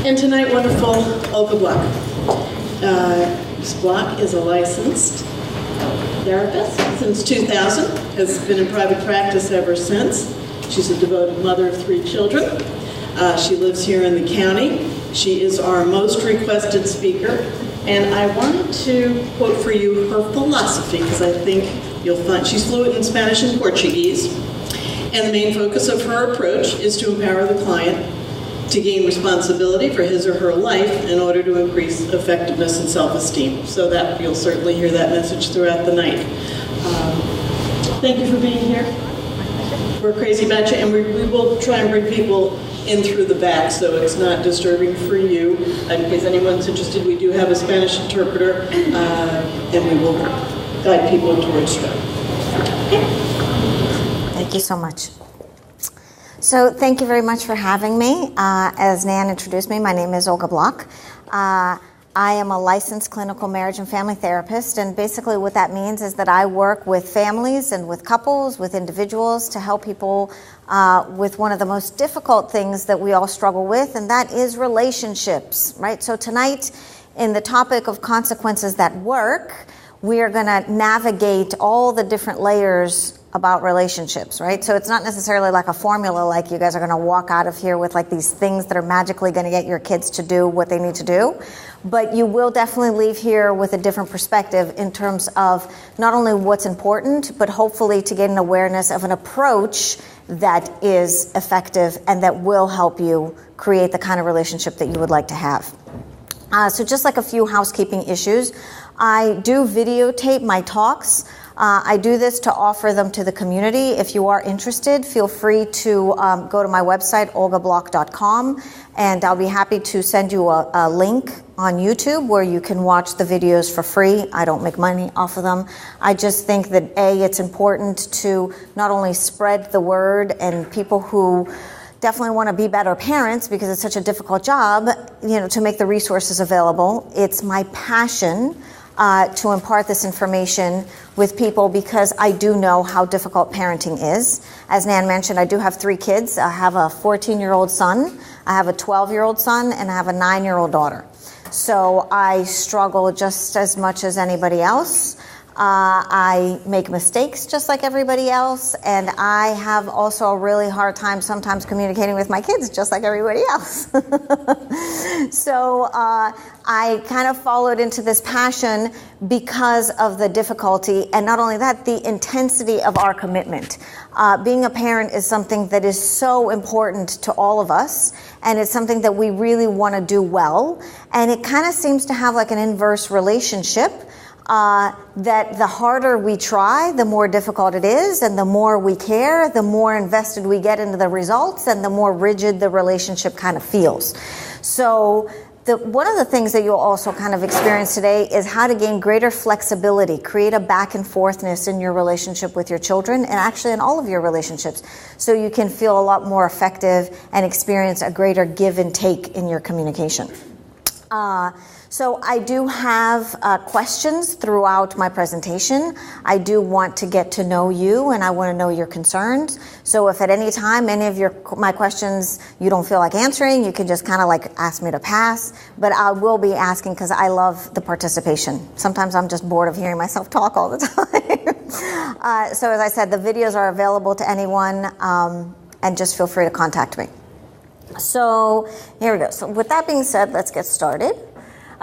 And tonight, wonderful Olga Bloch. Ms. Bloch is a licensed therapist since 2000, has been in private practice ever since. She's a devoted mother of 3 children. She lives here in the county. She is our most requested speaker. And I wanted to quote for you her philosophy, because I think you'll find she's fluent in Spanish and Portuguese. And the main focus of her approach is to empower the client to gain responsibility for his or her life in order to increase effectiveness and self-esteem. So that you'll certainly hear that message throughout the night. Thank you for being here. We're crazy about you, and we will try and bring people in through the back so it's not disturbing for you. In case anyone's interested, we do have a Spanish interpreter, and we will guide people towards you. Okay. Thank you so much. So thank you very much for having me. As Nan introduced me, my name is Olga Bloch. I am a licensed clinical marriage and family therapist, and basically what that means is that I work with families and with couples, with individuals, to help people with one of the most difficult things that we all struggle with, and that is relationships, right? So tonight, in the topic of consequences that work, we are going to navigate all the different layers about relationships, right? So it's not necessarily like a formula, like you guys are going to walk out of here with like these things that are magically going to get your kids to do what they need to do. But you will definitely leave here with a different perspective in terms of not only what's important, but hopefully to get an awareness of an approach that is effective and that will help you create the kind of relationship that you would like to have. So just like a few housekeeping issues, I do videotape my talks. I do this to offer them to the community. If you are interested, feel free to go to my website, olgabloch.com, and I'll be happy to send you a link on YouTube where you can watch the videos for free. I don't make money off of them. I just think that, A, it's important to not only spread the word, and people who definitely want to be better parents because it's such a difficult job, to make the resources available. It's my passion to impart this information with people because I do know how difficult parenting is. As Nan mentioned, I do have 3 kids. I have a 14-year-old son, I have a 12-year-old son, and I have a 9-year-old daughter. So I struggle just as much as anybody else. I make mistakes just like everybody else, and I have also a really hard time sometimes communicating with my kids just like everybody else. So I kind of followed into this passion because of the difficulty, and not only that, the intensity of our commitment. Being a parent is something that is so important to all of us, and it's something that we really want to do well, and it kind of seems to have like an inverse relationship. That the harder we try, the more difficult it is, and the more we care, the more invested we get into the results, and the more rigid the relationship kind of feels. So one of the things that you'll also kind of experience today is how to gain greater flexibility, create a back and forthness in your relationship with your children, and actually in all of your relationships, so you can feel a lot more effective and experience a greater give and take in your communication. So I do have questions throughout my presentation. I do want to get to know you, and I want to know your concerns. So if at any time any of my questions you don't feel like answering, you can just kind of like ask me to pass. But I will be asking because I love the participation. Sometimes I'm just bored of hearing myself talk all the time. So as I said, the videos are available to anyone, and just feel free to contact me. So here we go. So with that being said, let's get started.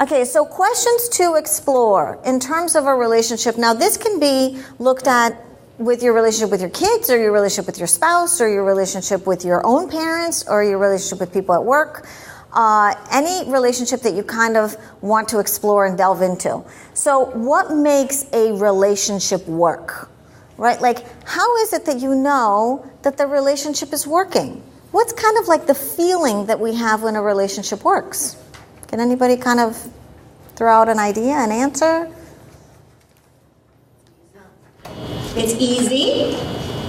Okay, so questions to explore in terms of a relationship. Now, this can be looked at with your relationship with your kids, or your relationship with your spouse, or your relationship with your own parents, or your relationship with people at work. Any relationship that you kind of want to explore and delve into. So what makes a relationship work, right? Like, how is it that you know that the relationship is working? What's kind of like the feeling that we have when a relationship works? Can anybody kind of throw out an idea, an answer? It's easy.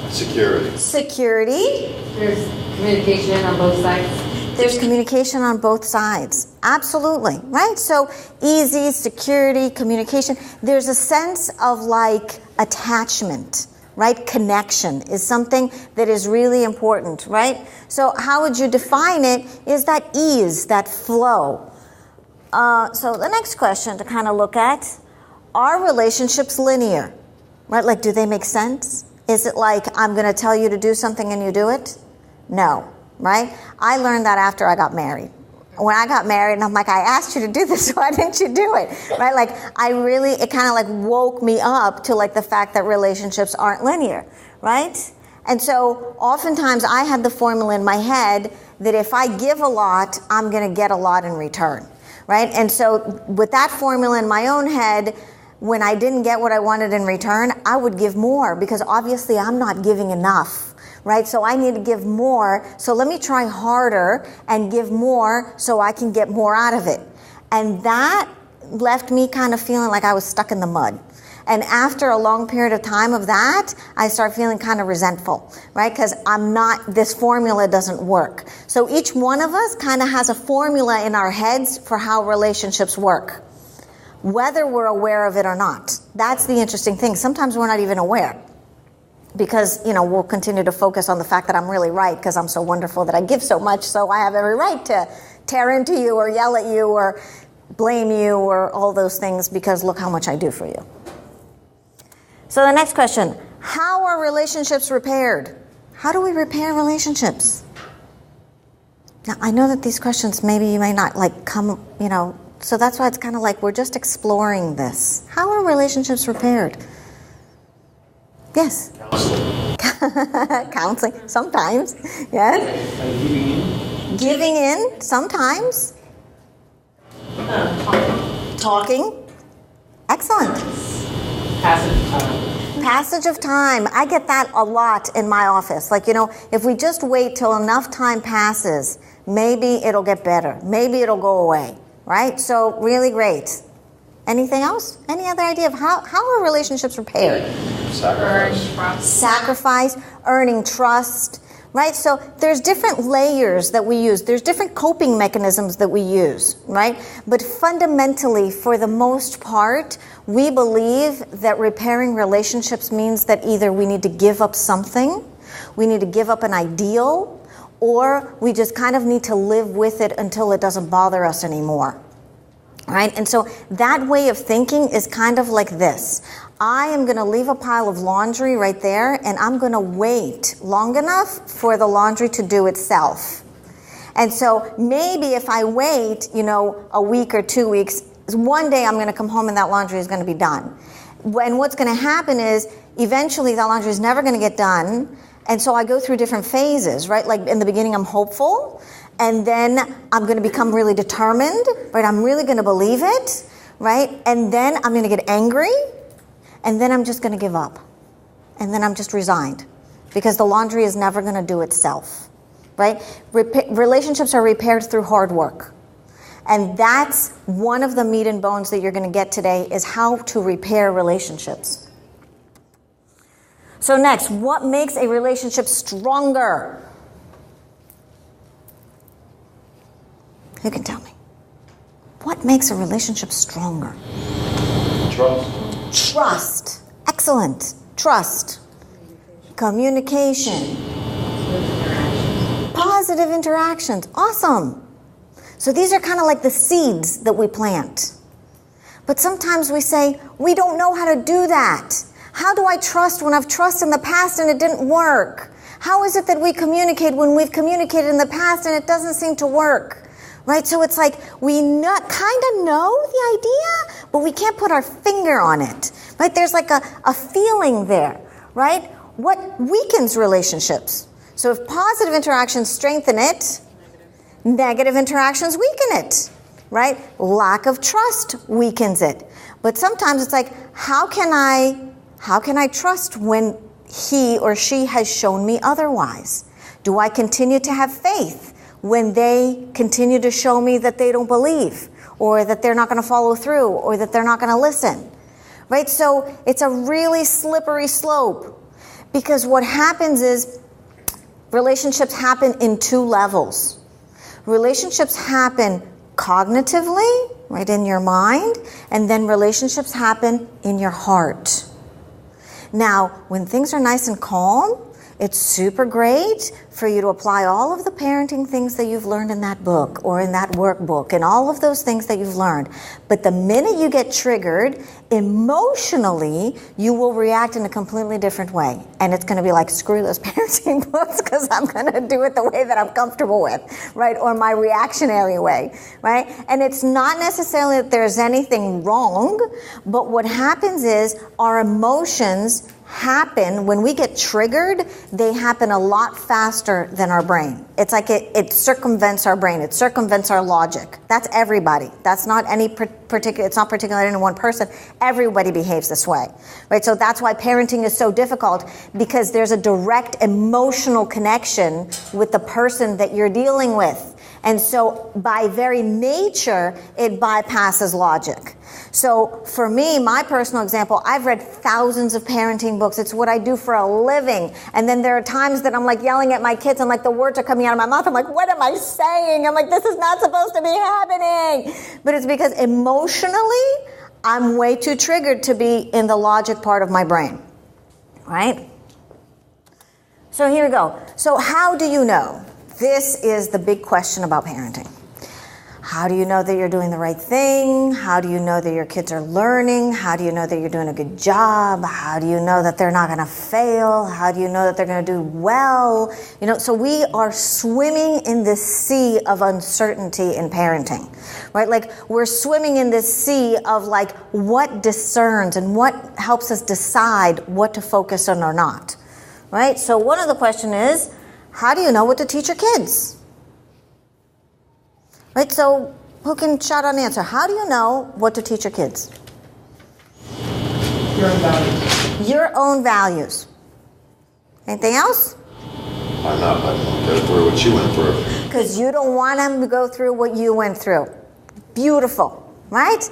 Security. There's communication on both sides. There's communication on both sides. Absolutely, right? So easy, security, communication. There's a sense of like attachment, right? Connection is something that is really important, right? So how would you define it is that ease, that flow. So the next question to kind of look at, are relationships linear? Right? Like, do they make sense? Is it like, I'm going to tell you to do something and you do it? No, right? I learned that after I got married. When I got married, and I'm like, I asked you to do this, why didn't you do it? Right? Like, it kind of like woke me up to like the fact that relationships aren't linear, right? And so oftentimes I had the formula in my head that if I give a lot, I'm going to get a lot in return, right? And so with that formula in my own head, when I didn't get what I wanted in return, I would give more because obviously I'm not giving enough, right? So I need to give more. So let me try harder and give more so I can get more out of it. And that left me kind of feeling like I was stuck in the mud. And after a long period of time of that, I start feeling kind of resentful, right? Because this formula doesn't work. So each one of us kind of has a formula in our heads for how relationships work, whether we're aware of it or not. That's the interesting thing. Sometimes we're not even aware because, we'll continue to focus on the fact that I'm really right because I'm so wonderful that I give so much, so I have every right to tear into you or yell at you or blame you or all those things because look how much I do for you. So the next question, how are relationships repaired? How do we repair relationships? Now, I know that these questions maybe you may not come, so that's why it's kind of like we're just exploring this. How are relationships repaired? Yes? Counseling. Counseling, sometimes. Yes? Giving in, sometimes. Talking. Excellent. Passage of time. I get that a lot in my office. If we just wait till enough time passes, maybe it'll get better. Maybe it'll go away. Right? So really great. Anything else? Any other idea of how are relationships repaired? Sacrifice, earning trust. Right? So there's different layers that we use. There's different coping mechanisms that we use. Right? But fundamentally, for the most part, we believe that repairing relationships means that either we need to give up something, we need to give up an ideal, or we just kind of need to live with it until it doesn't bother us anymore, right? And so that way of thinking is kind of like this. I am going to leave a pile of laundry right there, and I'm going to wait long enough for the laundry to do itself. And so maybe if I wait, a week or 2 weeks, one day I'm going to come home and that laundry is going to be done. And what's going to happen is eventually that laundry is never going to get done. And so I go through different phases, right? Like in the beginning, I'm hopeful. And then I'm going to become really determined, right? I'm really going to believe it, right? And then I'm going to get angry. And then I'm just going to give up. And then I'm just resigned because the laundry is never going to do itself, right? Relationships are repaired through hard work. And that's one of the meat and bones that you're going to get today is how to repair relationships. So next, what makes a relationship stronger? Who can tell me? What makes a relationship stronger? Trust. Trust. Excellent. Trust. Communication. Positive interactions. Awesome. So these are kind of like the seeds that we plant. But sometimes we say, we don't know how to do that. How do I trust when I've trusted in the past and it didn't work? How is it that we communicate when we've communicated in the past and it doesn't seem to work? Right? So it's like we kind of know the idea, but we can't put our finger on it. Right? There's like a feeling there. Right? What weakens relationships? So if positive interactions strengthen it, negative interactions weaken it. Right? Lack of trust weakens it. But sometimes it's like, how can I trust when he or she has shown me otherwise? Do I continue to have faith when they continue to show me that they don't believe, or that they're not going to follow through, or that they're not going to listen? Right? So it's a really slippery slope, because what happens is relationships happen in two levels. Relationships happen cognitively, right, in your mind, and then relationships happen in your heart. Now, when things are nice and calm, it's super great for you to apply all of the parenting things that you've learned in that book or in that workbook and all of those things that you've learned. But the minute you get triggered, emotionally, you will react in a completely different way. And it's going to be like, screw those parenting books because I'm going to do it the way that I'm comfortable with, right? Or my reactionary way, right? And it's not necessarily that there's anything wrong, but what happens is our emotions happen when we get triggered. They happen a lot faster than our brain. It's like it circumvents our brain. It circumvents our logic. That's everybody. That's not any particular. It's not particular to any one person. Everybody behaves this way, right? So that's why parenting is so difficult, because there's a direct emotional connection with the person that you're dealing with. And so by very nature, it bypasses logic. So for me, my personal example, I've read thousands of parenting books. It's what I do for a living. And then there are times that I'm like yelling at my kids and like the words are coming out of my mouth. I'm like, what am I saying? I'm like, this is not supposed to be happening. But it's because emotionally, I'm way too triggered to be in the logic part of my brain, right? So here we go. So how do you know? This is the big question about parenting. How do you know that you're doing the right thing? How do you know that your kids are learning? How do you know that you're doing a good job? How do you know that they're not going to fail? How do you know that they're going to do well? You know, so we are swimming in this sea of uncertainty in parenting, right? Like we're swimming in this sea of like what discerns and what helps us decide what to focus on or not, right? So one of the questions is, how do you know what to teach your kids? Right, so who can shout out an answer? How do you know what to teach your kids? Your own values. Your own values. Anything else? Why not let them go through what you went through? Because you don't want them to go through what you went through. Beautiful, right?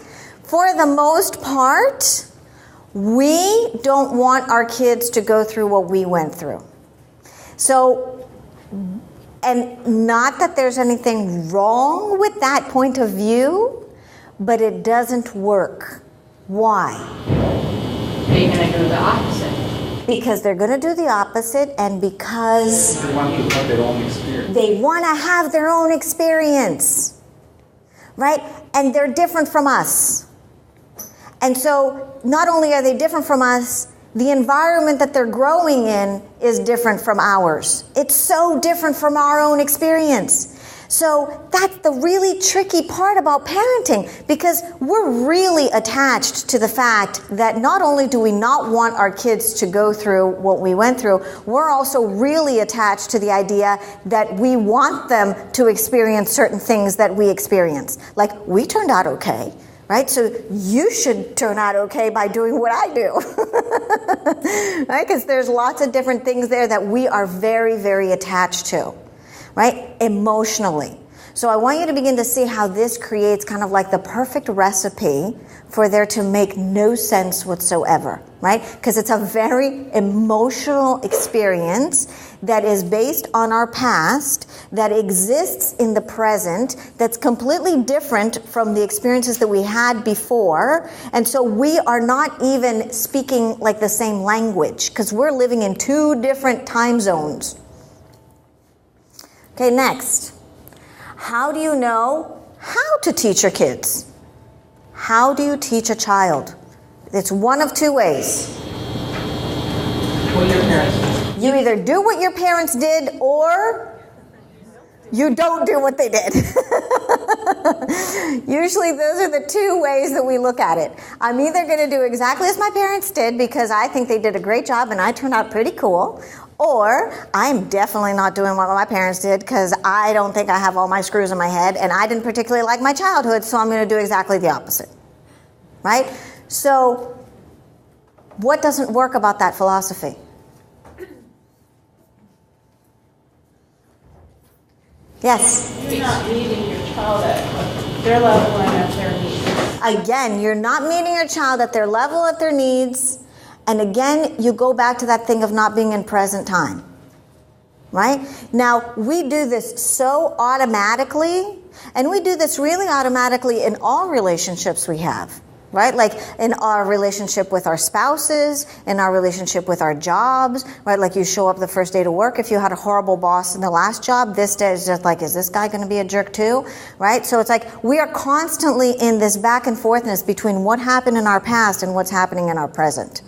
For the most part, we don't want our kids to go through what we went through. So, and not that there's anything wrong with that point of view, but it doesn't work. Why? Are you going to do the opposite? Because they're going to do the opposite, and because They want to have their own experience. they want to have their own experience, right? And they're different from us. And so not only are they different from us, the environment that they're growing in is different from ours. It's so different from our own experience. So that's the really tricky part about parenting, because we're really attached to the fact that not only do we not want our kids to go through what we went through, we're also really attached to the idea that we want them to experience certain things that we experienced. Like, we turned out okay. Right? So you should turn out okay by doing what I do. Right? Because there's lots of different things there that we are very, very attached to. Right? Emotionally. So I want you to begin to see how this creates kind of like the perfect recipe for there to make no sense whatsoever. Right? Because it's a very emotional experience that is based on our past, that exists in the present, that's completely different from the experiences that we had before. And so we are not even speaking like the same language, because we're living in two different time zones. Okay, next. How do you know how to teach your kids? How do you teach a child? It's one of two ways. What your parents do. You either do what your parents did or you don't do what they did. Usually those are the two ways that we look at it. I'm either going to do exactly as my parents did because I think they did a great job and I turned out pretty cool, or I'm definitely not doing what my parents did because I don't think I have all my screws in my head and I didn't particularly like my childhood, so I'm going to do exactly the opposite. Right? So what doesn't work about that philosophy? Yes? You're not meeting your child at their level and at their needs. Again, you're not meeting your child at their level, at their needs. And again, you go back to that thing of not being in present time. Right? Now, we do this so automatically, and we do this really automatically in all relationships we have. right? Like in our relationship with our spouses, in our relationship with our jobs, right? Like you show up the first day to work. If you had a horrible boss in the last job, this day is just like, is this guy going to be a jerk too? Right? So it's like we are constantly in this back and forthness between what happened in our past and what's happening in our present.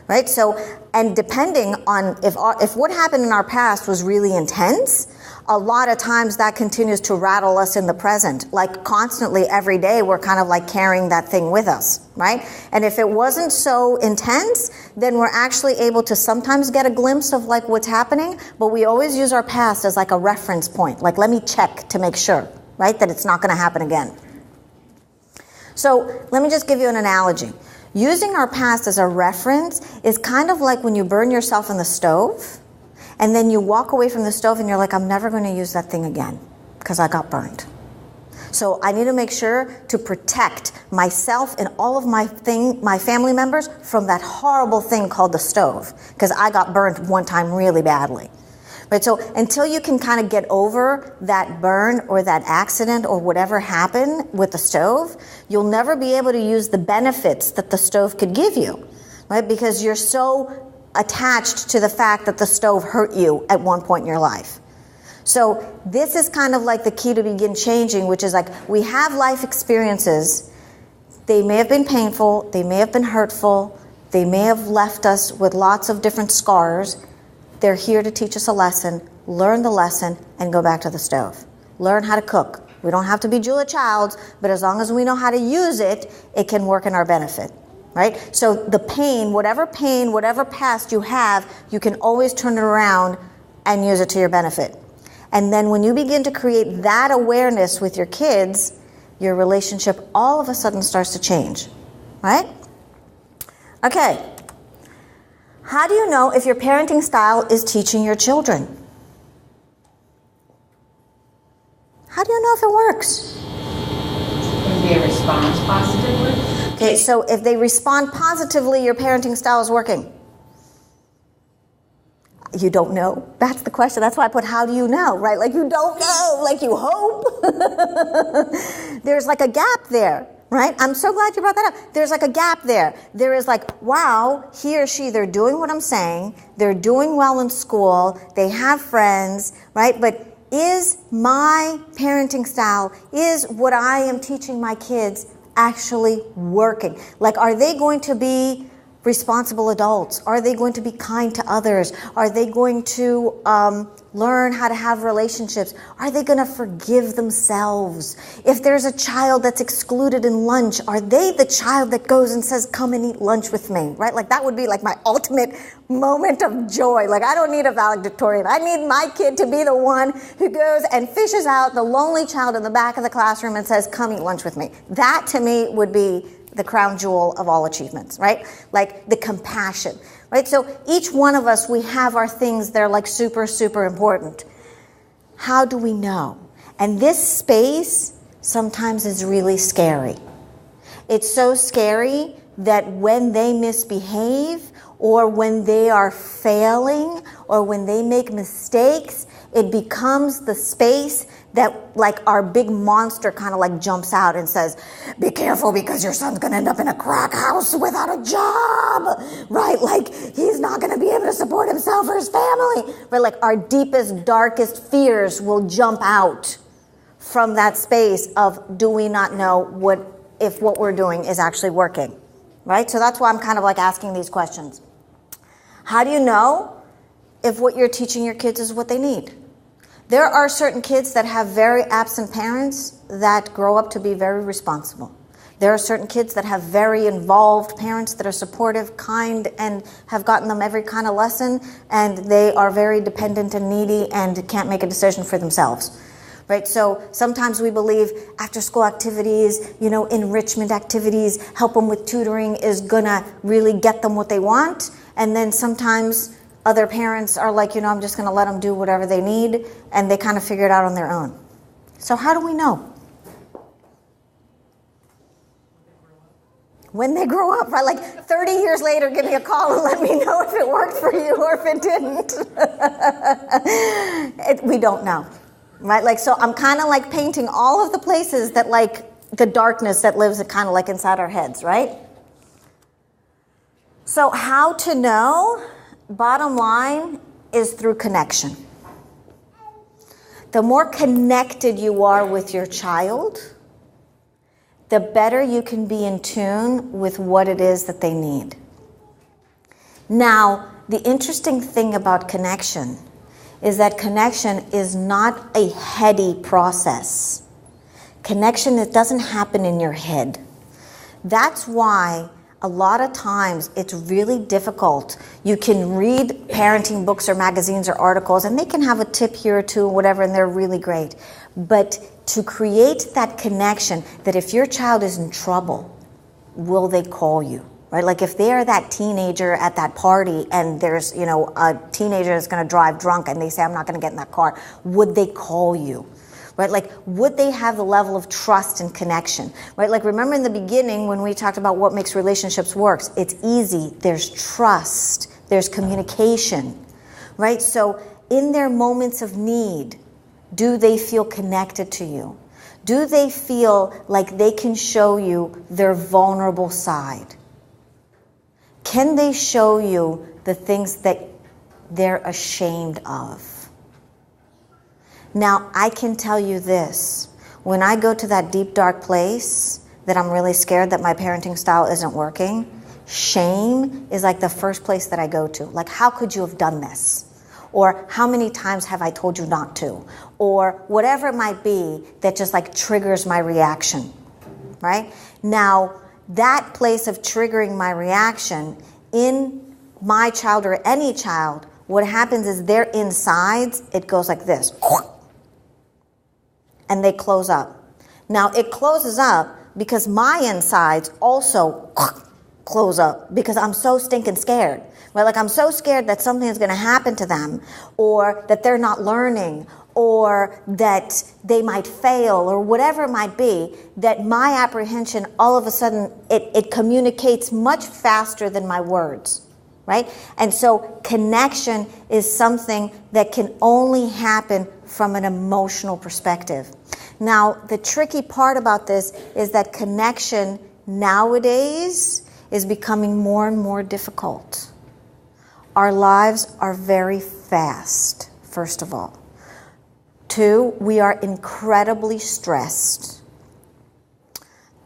Right? So, and depending on if what happened in our past was really intense, a lot of times that continues to rattle us in the present. Like constantly every day we're kind of like carrying that thing with us, right? And if it wasn't so intense, then we're actually able to sometimes get a glimpse of like what's happening, but we always use our past as like a reference point. Like, let me check to make sure, right, that it's not going to happen again. So let me just give you an analogy. Using our past as a reference is kind of like when you burn yourself in the stove and then you walk away from the stove and you're like, I'm never going to use that thing again because I got burned. So I need to make sure to protect myself and all of my family members from that horrible thing called the stove because I got burned one time really badly. Right, so until you can kind of get over that burn or that accident or whatever happened with the stove, you'll never be able to use the benefits that the stove could give you, right? Because you're so attached to the fact that the stove hurt you at one point in your life. So this is kind of like the key to begin changing, which is like we have life experiences. They may have been painful, they may have been hurtful, they may have left us with lots of different scars. They're here to teach us a lesson, learn the lesson, and go back to the stove. Learn how to cook. We don't have to be Julia Childs, but as long as we know how to use it, it can work in our benefit, right? So the pain, whatever past you have, you can always turn it around and use it to your benefit. And then when you begin to create that awareness with your kids, your relationship all of a sudden starts to change, right? Okay. How do you know if your parenting style is teaching your children? How do you know if it works? If they respond positively. Okay, so if they respond positively, your parenting style is working. You don't know? That's the question. That's why I put how do you know, right? Like you don't know, like you hope. There's like a gap there. Right? I'm so glad you brought that up. There's like a gap there. There is like, wow, he or she, they're doing what I'm saying. They're doing well in school. They have friends, right? But is my parenting style, is what I am teaching my kids actually working? Like, are they going to be responsible adults? Are they going to be kind to others? Are they going to learn how to have relationships? Are they going to forgive themselves? If there's a child that's excluded in lunch, are they the child that goes and says, come and eat lunch with me, right? Like that would be like my ultimate moment of joy. Like I don't need a valedictorian. I need my kid to be the one who goes and fishes out the lonely child in the back of the classroom and says, come eat lunch with me. That to me would be the crown jewel of all achievements, right? Like the compassion, right? So each one of us, we have our things that are like super, super important. How do we know? And this space sometimes is really scary. It's so scary that when they misbehave or when they are failing or when they make mistakes, it becomes the space that like our big monster kind of like jumps out and says, be careful because your son's going to end up in a crack house without a job, right? Like he's not going to be able to support himself or his family, right? Like our deepest, darkest fears will jump out from that space of do we not know if what we're doing is actually working, right? So that's why I'm kind of like asking these questions. How do you know if what you're teaching your kids is what they need? There are certain kids that have very absent parents that grow up to be very responsible. There are certain kids that have very involved parents that are supportive, kind, and have gotten them every kind of lesson, and they are very dependent and needy and can't make a decision for themselves. Right? So sometimes we believe after school activities, enrichment activities, help them with tutoring is gonna really get them what they want. And then sometimes other parents are like, I'm just gonna let them do whatever they need, and they kind of figure it out on their own. So how do we know? When they grow up, right? Like 30 years later, give me a call and let me know if it worked for you or if it didn't. We don't know. Right? Like, so I'm kind of like painting all of the places that like the darkness that lives kind of like inside our heads, right? So how to know? Bottom line is through connection. The more connected you are with your child, the better you can be in tune with what it is that they need. Now, the interesting thing about connection is that connection is not a heady process. Connection, it doesn't happen in your head. That's why a lot of times it's really difficult. You can read parenting books or magazines or articles, and they can have a tip here or two or whatever, and they're really great. But to create that connection, that if your child is in trouble, will they call you? Right? Like if they're that teenager at that party and there's, a teenager that's going to drive drunk and they say, I'm not going to get in that car, would they call you? Right? Like, would they have the level of trust and connection? Right? Like, remember in the beginning when we talked about what makes relationships work? It's easy. There's trust. There's communication. Right? So in their moments of need, do they feel connected to you? Do they feel like they can show you their vulnerable side? Can they show you the things that they're ashamed of? Now, I can tell you this. When I go to that deep, dark place that I'm really scared that my parenting style isn't working, shame is like the first place that I go to. Like, how could you have done this? Or how many times have I told you not to? Or whatever it might be that just like triggers my reaction, right? Now, that place of triggering my reaction in my child or any child, what happens is their insides, it goes like this. And they close up. Now, it closes up because my insides also close up because I'm so stinking scared. Right? Like I'm so scared that something is going to happen to them, or that they're not learning, or that they might fail, or whatever it might be, that my apprehension all of a sudden, it communicates much faster than my words. Right? And so connection is something that can only happen from an emotional perspective. Now, the tricky part about this is that connection nowadays is becoming more and more difficult. Our lives are very fast, first of all. 2, we are incredibly stressed.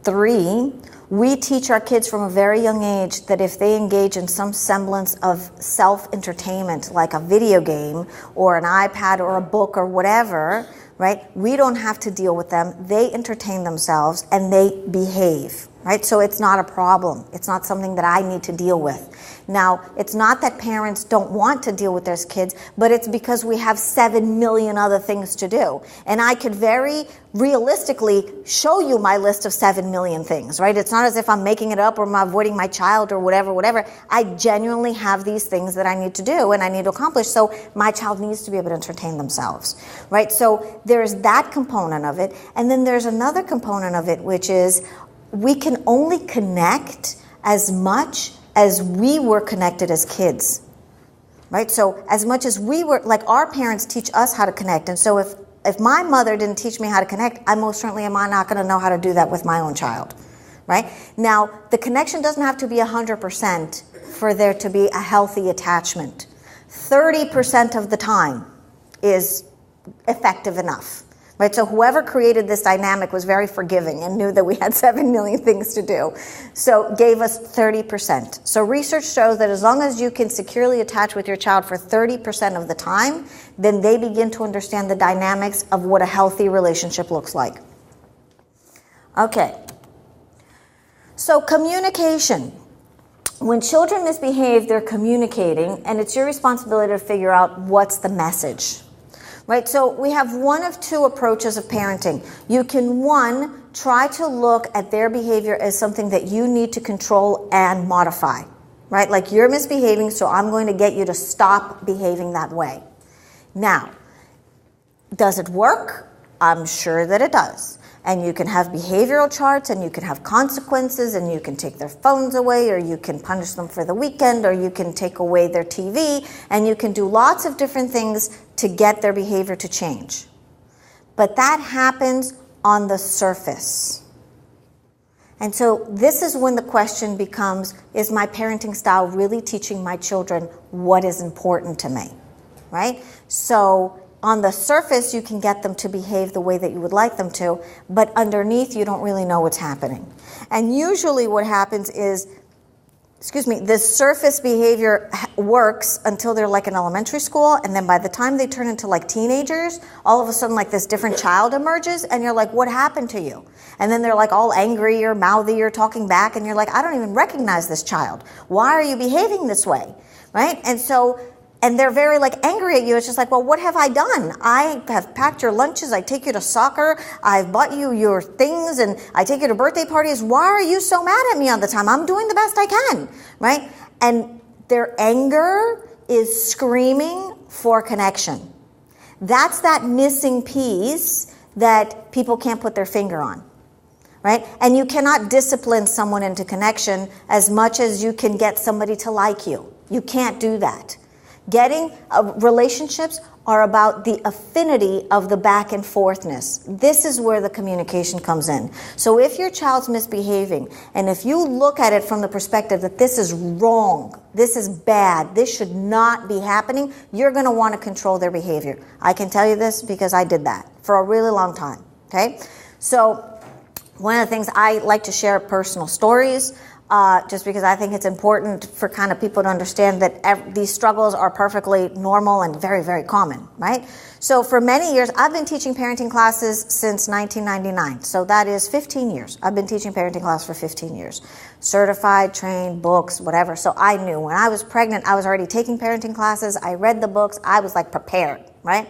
3, we teach our kids from a very young age that if they engage in some semblance of self-entertainment, like a video game or an iPad or a book or whatever, right, we don't have to deal with them. They entertain themselves and they behave, right? So it's not a problem. It's not something that I need to deal with. Now, it's not that parents don't want to deal with their kids, but it's because we have 7 million other things to do. And I could very realistically show you my list of 7 million things, right? It's not as if I'm making it up or I'm avoiding my child or whatever. I genuinely have these things that I need to do and I need to accomplish. So my child needs to be able to entertain themselves, right? So there's that component of it. And then there's another component of it, which is we can only connect as much as we were connected as kids, right? So as much as we were, like our parents teach us how to connect. And so if my mother didn't teach me how to connect, I most certainly am not going to know how to do that with my own child, right? Now, the connection doesn't have to be 100% for there to be a healthy attachment. 30% of the time is effective enough. Right? So whoever created this dynamic was very forgiving and knew that we had 7 million things to do. So gave us 30%. So research shows that as long as you can securely attach with your child for 30% of the time, then they begin to understand the dynamics of what a healthy relationship looks like. Okay. So communication. When children misbehave, they're communicating, and it's your responsibility to figure out what's the message. Right, so we have one of two approaches of parenting. You can, one, try to look at their behavior as something that you need to control and modify. Right, like you're misbehaving, so I'm going to get you to stop behaving that way. Now, does it work? I'm sure that it does. And you can have behavioral charts, and you can have consequences, and you can take their phones away, or you can punish them for the weekend, or you can take away their TV, and you can do lots of different things to get their behavior to change. But that happens on the surface. And so this is when the question becomes, is my parenting style really teaching my children what is important to me, right? So on the surface, you can get them to behave the way that you would like them to, but underneath, you don't really know what's happening. And usually what happens is, the surface behavior works until they're like in elementary school, and then by the time they turn into like teenagers, all of a sudden like this different child emerges, and you're like, what happened to you? And then they're like all angry or mouthy or talking back, and you're like, I don't even recognize this child. Why are you behaving this way, right? And they're very like angry at you. It's just like, well, what have I done? I have packed your lunches. I take you to soccer. I've bought you your things, and I take you to birthday parties. Why are you so mad at me all the time? I'm doing the best I can, right? And their anger is screaming for connection. That's that missing piece that people can't put their finger on, right? And you cannot discipline someone into connection as much as you can get somebody to like you. You can't do that. Relationships are about the affinity of the back and forthness. This is where the communication comes in. So if your child's misbehaving, and if you look at it from the perspective that this is wrong, this is bad, this should not be happening, you're going to want to control their behavior. I can tell you this because I did that for a really long time. Okay? So one of the things I like to share personal stories. Just because I think it's important for kind of people to understand that these struggles are perfectly normal and very, very common, right? So for many years, I've been teaching parenting classes since 1999. So that is 15 years. I've been teaching parenting class for 15 years. Certified, trained, books, whatever. So I knew when I was pregnant, I was already taking parenting classes. I read the books. I was like prepared, right?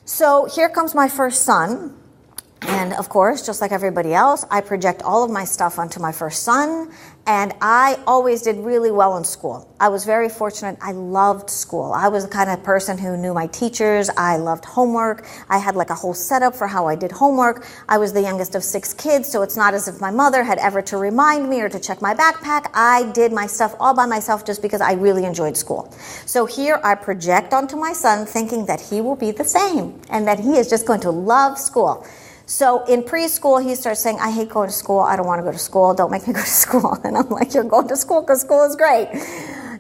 So here comes my first son. And of course, just like everybody else, I project all of my stuff onto my first son, and I always did really well in school. I was very fortunate. I loved school. I was the kind of person who knew my teachers. I loved homework. I had like a whole setup for how I did homework. I was the youngest of 6 kids, so it's not as if my mother had ever to remind me or to check my backpack. I did my stuff all by myself just because I really enjoyed school. So here I project onto my son thinking that he will be the same and that he is just going to love school. So in preschool, he starts saying, I hate going to school. I don't want to go to school. Don't make me go to school. And I'm like, you're going to school because school is great.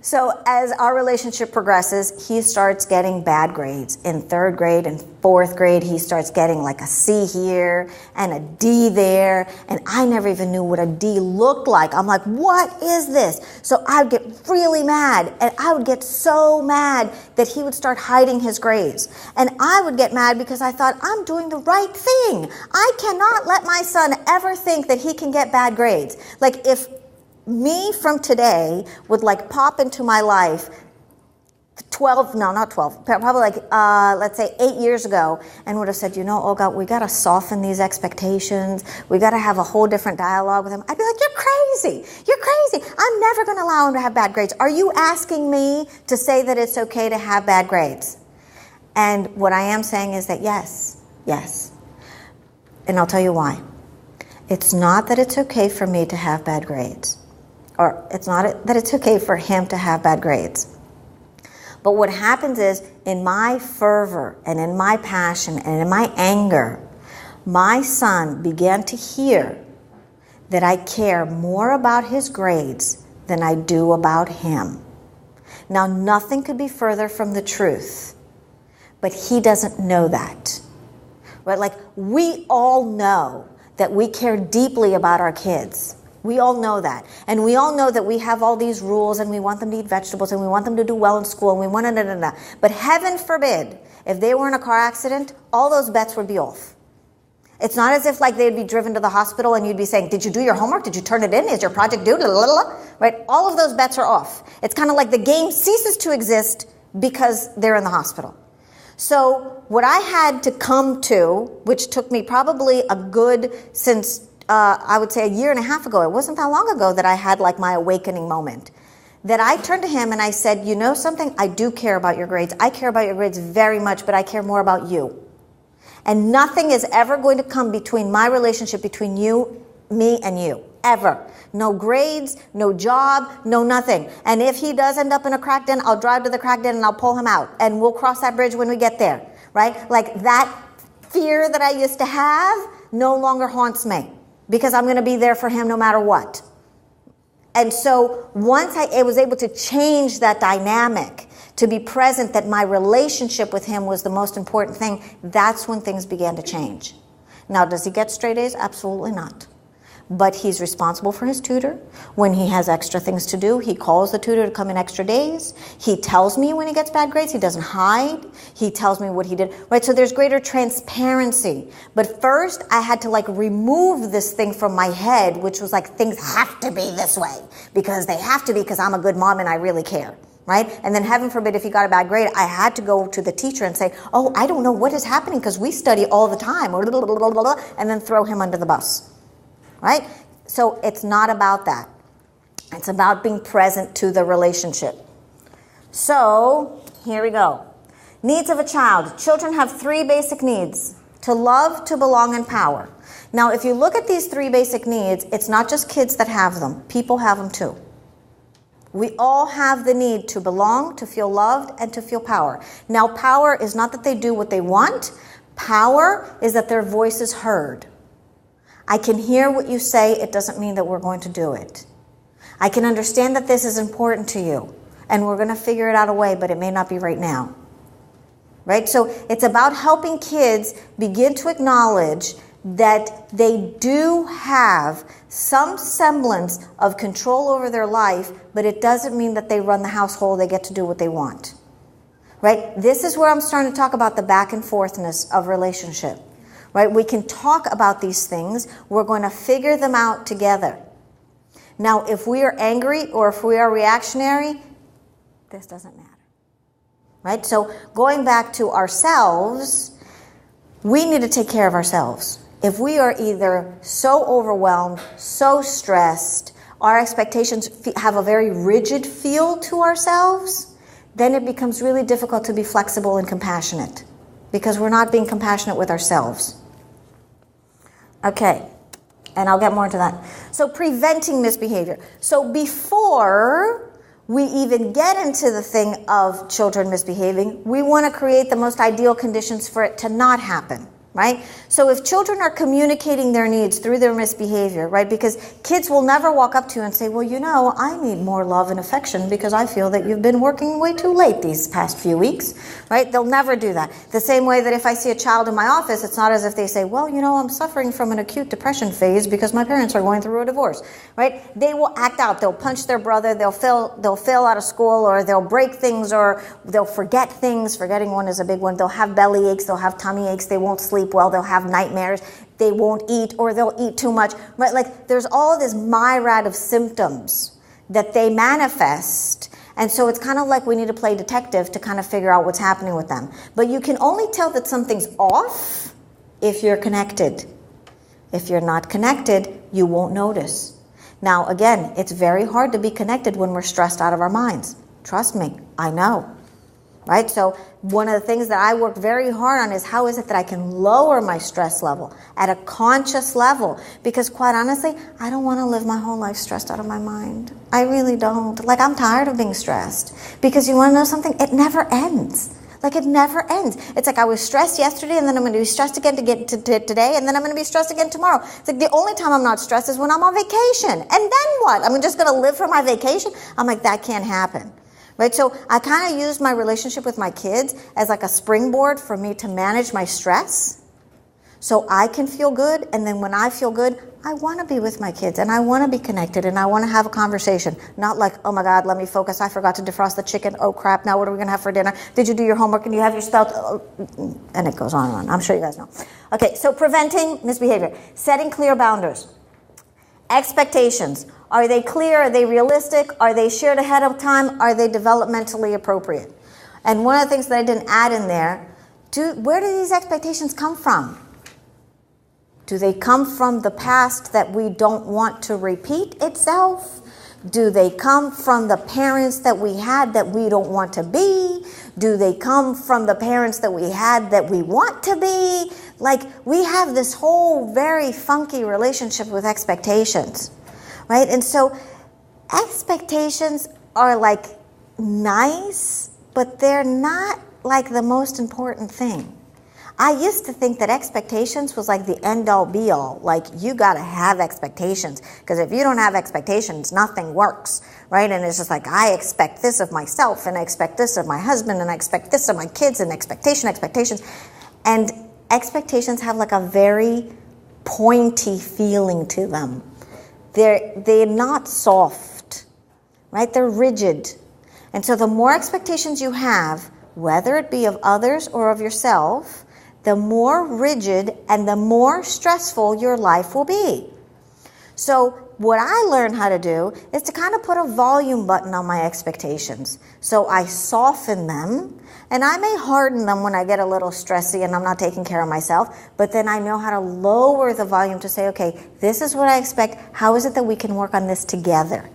So as our relationship progresses, he starts getting bad grades. In 3rd grade and 4th grade, he starts getting like a C here and a D there. And I never even knew what a D looked like. I'm like, what is this? So I would get really mad. And I would get so mad that he would start hiding his grades. And I would get mad because I thought, I'm doing the right thing. I cannot let my son ever think that he can get bad grades. Like if me from today would like pop into my life 12, no, not 12, probably like, let's say 8 years ago, and would have said, you know, Olga, we got to soften these expectations. We got to have a whole different dialogue with him. I'd be like, you're crazy. You're crazy. I'm never going to allow him to have bad grades. Are you asking me to say that it's okay to have bad grades? And what I am saying is that yes. And I'll tell you why. It's not that it's okay for me to have bad grades. Or it's not that it's okay for him to have bad grades. But what happens is, in my fervor and in my passion and in my anger, my son began to hear that I care more about his grades than I do about him. Now, nothing could be further from the truth, but he doesn't know that. Right? Like, we all know that we care deeply about our kids. We all know that. And we all know that we have all these rules and we want them to eat vegetables and we want them to do well in school and we want to. But heaven forbid, if they were in a car accident, all those bets would be off. It's not as if like they'd be driven to the hospital and you'd be saying, did you do your homework? Did you turn it in? Is your project due? Right? All of those bets are off. It's kind of like the game ceases to exist because they're in the hospital. So what I had to come to, which took me probably a good, since I would say a year and a half ago, it wasn't that long ago that I had like my awakening moment, that I turned to him and I said, you know something? I do care about your grades. I care about your grades very much, but I care more about you. And nothing is ever going to come between my relationship between you, me, and you. Ever. No grades, no job, no nothing. And if he does end up in a crack den, I'll drive to the crack den and I'll pull him out. And we'll cross that bridge when we get there. Right? Like that fear that I used to have no longer haunts me. because I'm going to be there for him no matter what. And so once I was able to change that dynamic, to be present that my relationship with him was the most important thing, that's when things began to change. Now, does he get straight A's? Absolutely not. But he's responsible for his tutor. When he has extra things to do, he calls the tutor to come in extra days. He tells me when he gets bad grades. He doesn't hide. He tells me what he did. Right? So there's greater transparency. But first, I had to remove this thing from my head, which was things have to be this way. Because they have to be, because I'm a good mom and I really care. Right? And then heaven forbid if he got a bad grade, I had to go to the teacher and say, oh, I don't know what is happening because we study all the time, and then throw him under the bus. Right? So it's not about that. It's about being present to the relationship. So here we go. Needs of a child. Children have 3 basic needs: to love, to belong, and power. Now, if you look at these 3 basic needs, it's not just kids that have them. People have them too. We all have the need to belong, to feel loved, and to feel power. Now, power is not that they do what they want. Power is that their voice is heard. I can hear what you say. It doesn't mean that we're going to do it. I can understand that this is important to you, and we're going to figure it out a way, but it may not be right now. Right? So it's about helping kids begin to acknowledge that they do have some semblance of control over their life, but it doesn't mean that they run the household, they get to do what they want. Right? This is where I'm starting to talk about the back and forthness of relationship. Right? We can talk about these things. We're going to figure them out together. Now, if we are angry or if we are reactionary, this doesn't matter. Right? So going back to ourselves, we need to take care of ourselves. If we are either so overwhelmed, so stressed, our expectations have a very rigid feel to ourselves, then it becomes really difficult to be flexible and compassionate because we're not being compassionate with ourselves. Okay, and I'll get more into that. So preventing misbehavior. So before we even get into the thing of children misbehaving, we want to create the most ideal conditions for it to not happen. Right? So if children are communicating their needs through their misbehavior, right? Because kids will never walk up to you and say, well, I need more love and affection because I feel that you've been working way too late these past few weeks, right? They'll never do that. The same way that if I see a child in my office, it's not as if they say, well, I'm suffering from an acute depression phase because my parents are going through a divorce, right? They will act out. They'll punch their brother. They'll fail out of school, or they'll break things, or they'll forget things. Forgetting one is a big one. They'll have belly aches. They'll have tummy aches. They won't sleep well, they'll have nightmares, they won't eat, or they'll eat too much, right? There's all this myriad of symptoms that they manifest, and so it's kind of like we need to play detective to kind of figure out what's happening with them. But you can only tell that something's off if you're connected. If you're not connected, you won't notice. Now, again, it's very hard to be connected when we're stressed out of our minds. Trust me, I know. Right? So one of the things that I work very hard on is how is it that I can lower my stress level at a conscious level? Because quite honestly, I don't want to live my whole life stressed out of my mind. I really don't. I'm tired of being stressed. Because you want to know something? It never ends. It never ends. It's I was stressed yesterday, and then I'm going to be stressed again to get to today, and then I'm going to be stressed again tomorrow. It's the only time I'm not stressed is when I'm on vacation. And then what? I'm just going to live for my vacation? I'm that can't happen. Right? So I kind of use my relationship with my kids as a springboard for me to manage my stress so I can feel good. And then when I feel good, I want to be with my kids and I want to be connected and I want to have a conversation. Not oh my God, let me focus. I forgot to defrost the chicken. Oh crap, now what are we going to have for dinner? Did you do your homework and you have your spell? And it goes on and on. I'm sure you guys know. Okay, so preventing misbehavior. Setting clear boundaries. Expectations. Are they clear? Are they realistic? Are they shared ahead of time? Are they developmentally appropriate? And one of the things that I didn't add in there, where do these expectations come from? Do they come from the past that we don't want to repeat itself? Do they come from the parents that we had that we don't want to be? Do they come from the parents that we had that we want to be? We have this whole very funky relationship with expectations. Right? And so expectations are nice, but they're not the most important thing. I used to think that expectations was like the end-all be-all. Like, you got to have expectations, because if you don't have expectations, nothing works, right? And it's just like, I expect this of myself, and I expect this of my husband, and I expect this of my kids, and expectations. And expectations have like a very pointy feeling to them. They're not soft, right? They're rigid. And so the more expectations you have, whether it be of others or of yourself, the more rigid and the more stressful your life will be. So what I learned how to do is to kind of put a volume button on my expectations. So I soften them, and I may harden them when I get a little stressy and I'm not taking care of myself, but then I know how to lower the volume to say, okay, this is what I expect. How is it that we can work on this together,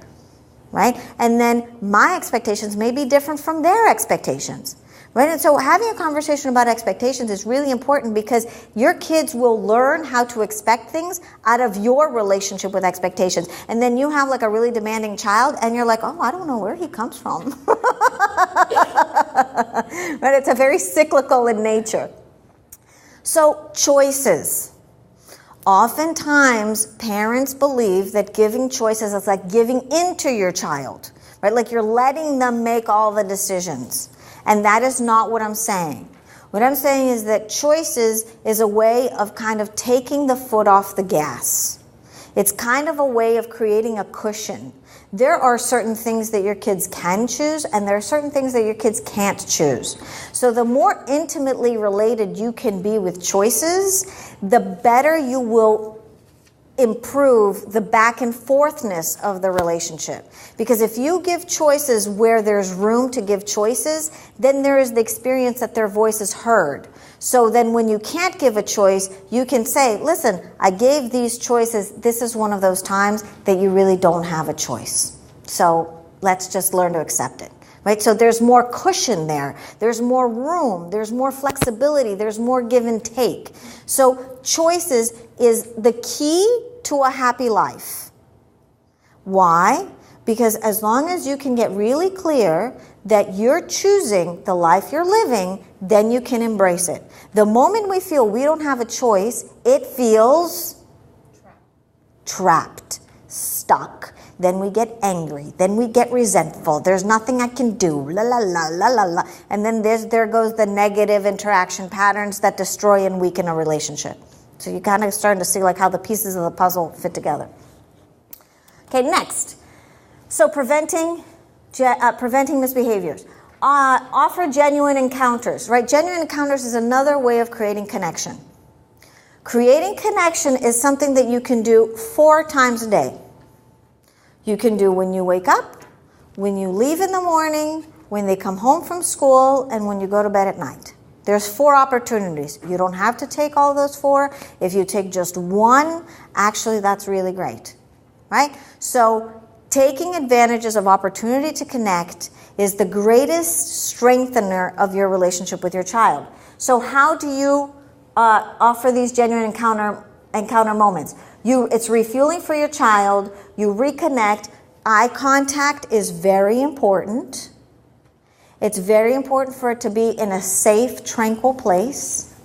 right? And then my expectations may be different from their expectations. Right? And so having a conversation about expectations is really important, because your kids will learn how to expect things out of your relationship with expectations. And then you have like a really demanding child and you're like, oh, I don't know where he comes from. Right? It's a very cyclical in nature. So choices. Oftentimes, parents believe that giving choices is like giving into your child, right? Like you're letting them make all the decisions. And that is not what I'm saying. What I'm saying is that choices is a way of kind of taking the foot off the gas. It's kind of a way of creating a cushion. There are certain things that your kids can choose, and there are certain things that your kids can't choose. So the more intimately related you can be with choices, the better you will improve the back and forthness of the relationship. Because if you give choices where there's room to give choices, then there is the experience that their voice is heard. So then when you can't give a choice, you can say, listen, I gave these choices. This is one of those times that you really don't have a choice. So let's just learn to accept it. Right? So there's more cushion there. There's more room. There's more flexibility. There's more give and take. So choices is the key to a happy life. Why? Because as long as you can get really clear that you're choosing the life you're living, then you can embrace it. The moment we feel we don't have a choice, it feels trapped, stuck. Then we get angry. Then we get resentful. There's nothing I can do. La la la la la la. And then there goes the negative interaction patterns that destroy and weaken a relationship. So you're kind of starting to see like how the pieces of the puzzle fit together. Okay, next. So preventing misbehaviors. Offer genuine encounters, right? Genuine encounters is another way of creating connection. Creating connection is something that you can do 4 times a day. You can do when you wake up, when you leave in the morning, when they come home from school, and when you go to bed at night. There's 4 opportunities. You don't have to take all those 4. If you take just 1, actually that's really great, right? So taking advantages of opportunity to connect is the greatest strengthener of your relationship with your child. So how do you offer these genuine encounter moments? It's refueling for your child. You reconnect. Eye contact is very important. It's very important for it to be in a safe, tranquil place.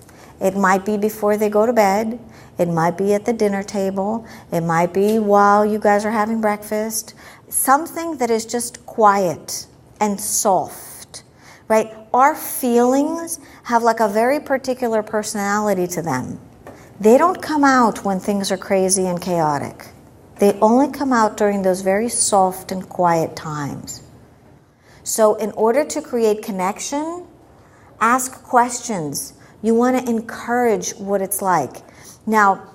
It might be before they go to bed. It might be at the dinner table. It might be while you guys are having breakfast. Something that is just quiet and soft, right? Our feelings have like a very particular personality to them. They don't come out when things are crazy and chaotic. They only come out during those very soft and quiet times. So in order to create connection, ask questions. You want to encourage what it's like. Now,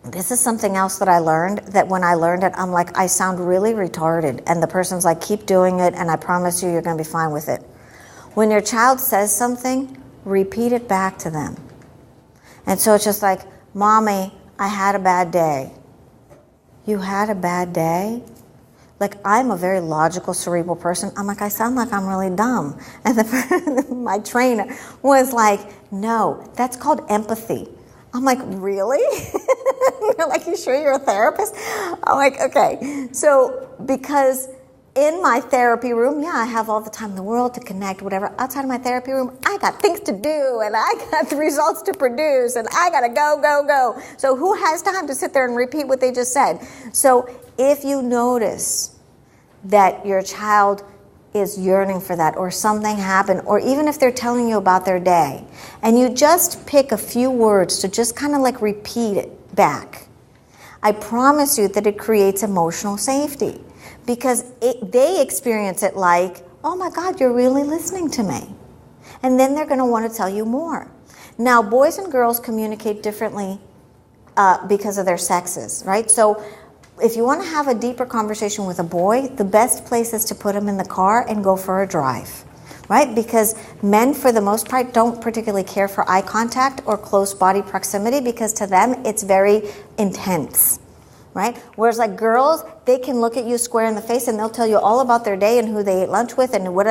this is something else that I learned, that when I learned it, I'm like, I sound really retarded. And the person's like, keep doing it, and I promise you're going to be fine with it. When your child says something, repeat it back to them. And so it's just like, Mommy, I had a bad day. You had a bad day? Like, I'm a very logical, cerebral person. I'm like, I sound like I'm really dumb. And my trainer was like, no, that's called empathy. I'm like, really? You're like, you sure you're a therapist? I'm like, okay. So because In my therapy room, yeah, I have all the time in the world to connect, whatever. Outside of my therapy room, I got things to do, and I got the results to produce, and I gotta go, go, go. So who has time to sit there and repeat what they just said? So if you notice that your child is yearning for that, or something happened, or even if they're telling you about their day, and you just pick a few words to just kind of like repeat it back, I promise you that it creates emotional safety. Because they experience it like, oh my God, you're really listening to me. And then they're going to want to tell you more. Now, boys and girls communicate differently because of their sexes, right? So if you want to have a deeper conversation with a boy, the best place is to put him in the car and go for a drive, right? Because men, for the most part, don't particularly care for eye contact or close body proximity, because to them, it's very intense. Right? Whereas like girls, they can look at you square in the face and they'll tell you all about their day and who they ate lunch with and what,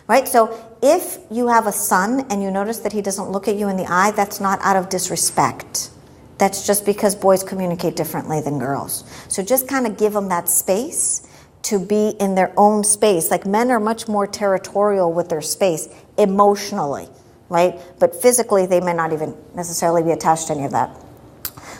right? So if you have a son and you notice that he doesn't look at you in the eye, that's not out of disrespect. That's just because boys communicate differently than girls. So just kind of give them that space to be in their own space. Like men are much more territorial with their space emotionally, right? But physically, they may not even necessarily be attached to any of that.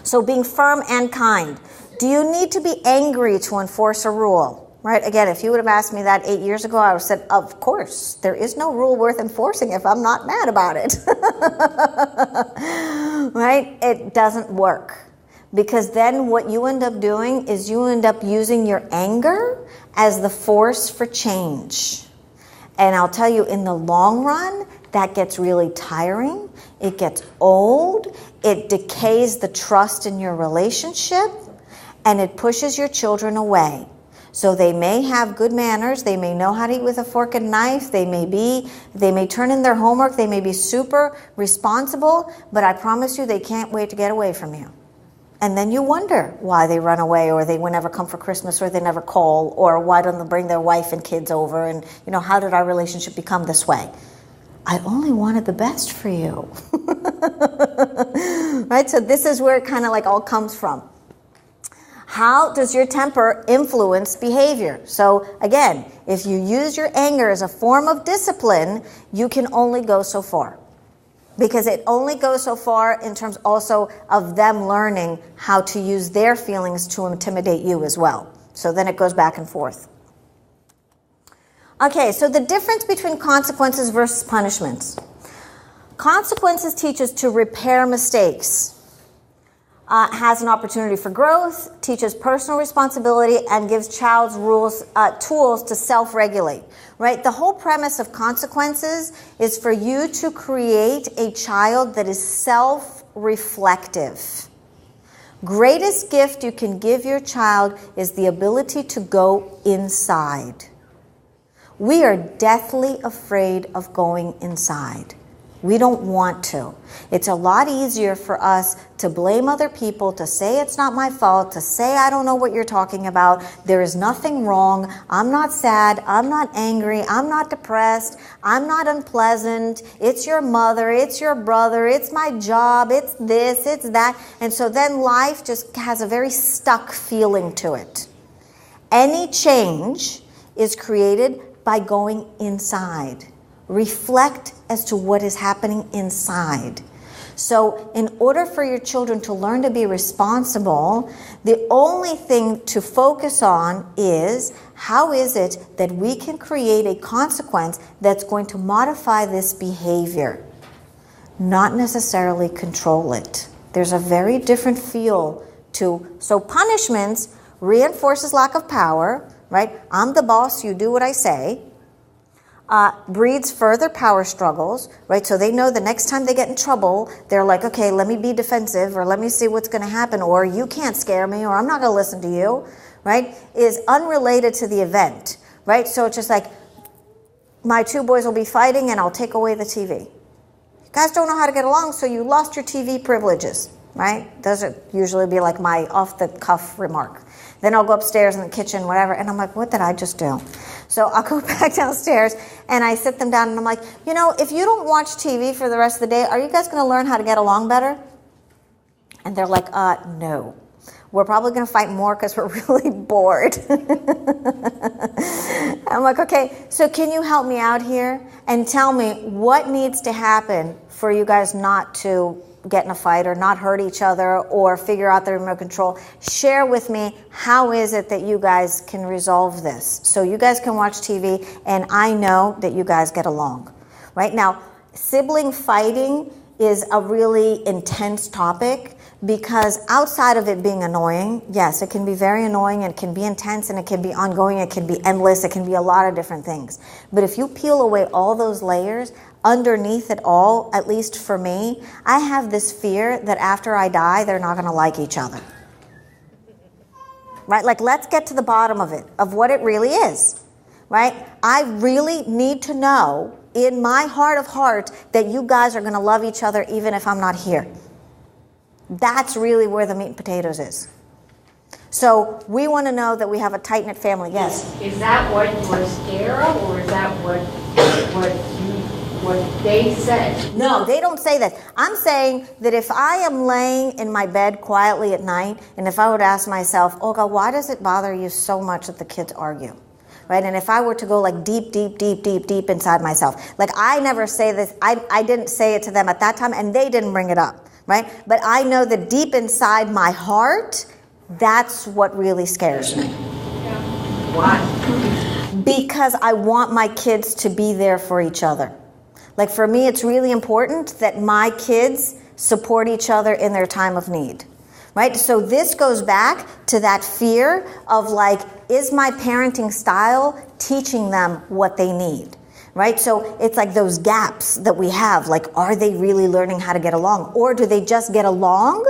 So being firm and kind. Do you need to be angry to enforce a rule? Right? Again, if you would have asked me that 8 years ago, I would have said, of course, there is no rule worth enforcing if I'm not mad about it. Right? It doesn't work. Because then what you end up doing is you end up using your anger as the force for change. And I'll tell you, in the long run, that gets really tiring. It gets old. It decays the trust in your relationship, and it pushes your children away. So they may have good manners. They may know how to eat with a fork and knife. They may turn in their homework. They may be super responsible, but I promise you they can't wait to get away from you. And then you wonder why they run away, or they will never come for Christmas, or they never call, or why don't they bring their wife and kids over, and how did our relationship become this way? I only wanted the best for you. Right? So this is where it kind of like all comes from. How does your temper influence behavior? So again, if you use your anger as a form of discipline, you can only go so far. Because it only goes so far in terms also of them learning how to use their feelings to intimidate you as well. So then it goes back and forth. Okay, so the difference between consequences versus punishments. Consequences teach us to repair mistakes, has an opportunity for growth, teaches personal responsibility, and gives child's tools to self-regulate. Right? The whole premise of consequences is for you to create a child that is self-reflective. Greatest gift you can give your child is the ability to go inside. We are deathly afraid of going inside. We don't want to. It's a lot easier for us to blame other people, to say it's not my fault, to say I don't know what you're talking about. There is nothing wrong. I'm not sad. I'm not angry. I'm not depressed. I'm not unpleasant. It's your mother. It's your brother. It's my job. It's this. It's that. And so then life just has a very stuck feeling to it. Any change is created by going inside. Reflect as to what is happening inside. So in order for your children to learn to be responsible, the only thing to focus on is how is it that we can create a consequence that's going to modify this behavior, not necessarily control it. There's a very different feel to, so punishments reinforces lack of power, right? I'm the boss, you do what I say. Breeds further power struggles, right? So they know the next time they get in trouble, they're like, okay, let me be defensive, or let me see what's going to happen, or you can't scare me, or I'm not going to listen to you, right? Is unrelated to the event, right? So it's just like, my two boys will be fighting and I'll take away the TV. You guys don't know how to get along, so you lost your TV privileges, right? Those would usually be like my off-the-cuff remark. Then I'll go upstairs in the kitchen, whatever, and I'm like, what did I just do? So I'll go back downstairs, and I sit them down, and I'm like, if you don't watch TV for the rest of the day, are you guys going to learn how to get along better? And they're like, no. We're probably going to fight more because we're really bored. I'm like, okay, so can you help me out here and tell me what needs to happen for you guys not to get in a fight or not hurt each other or figure out the remote control? Share with me, how is it that you guys can resolve this? So you guys can watch TV and I know that you guys get along. Right now, sibling fighting is a really intense topic because outside of it being annoying, yes, it can be very annoying, and it can be intense, and it can be ongoing, it can be endless, it can be a lot of different things. But if you peel away all those layers, underneath it all, at least for me, I have this fear that after I die, they're not going to like each other. Right? Like, let's get to the bottom of it, of what it really is. Right? I really need to know in my heart of hearts that you guys are going to love each other even if I'm not here. That's really where the meat and potatoes is. So we want to know that we have a tight-knit family. Yes? Is that what you're scared of, or is that what they said? No, they don't say that. I'm saying that if I am laying in my bed quietly at night, and if I would ask myself, Olga, why does it bother you so much that the kids argue? Right? And if I were to go like deep inside myself, like I never say this, I didn't say it to them at that time, and they didn't bring it up, right? But I know that deep inside my heart, that's what really scares me. Why? Because I want my kids to be there for each other. Like for me, it's really important that my kids support each other in their time of need. Right? So this goes back to that fear of like, is my parenting style teaching them what they need? Right? So it's like those gaps that we have, like, are they really learning how to get along? Or do they just get along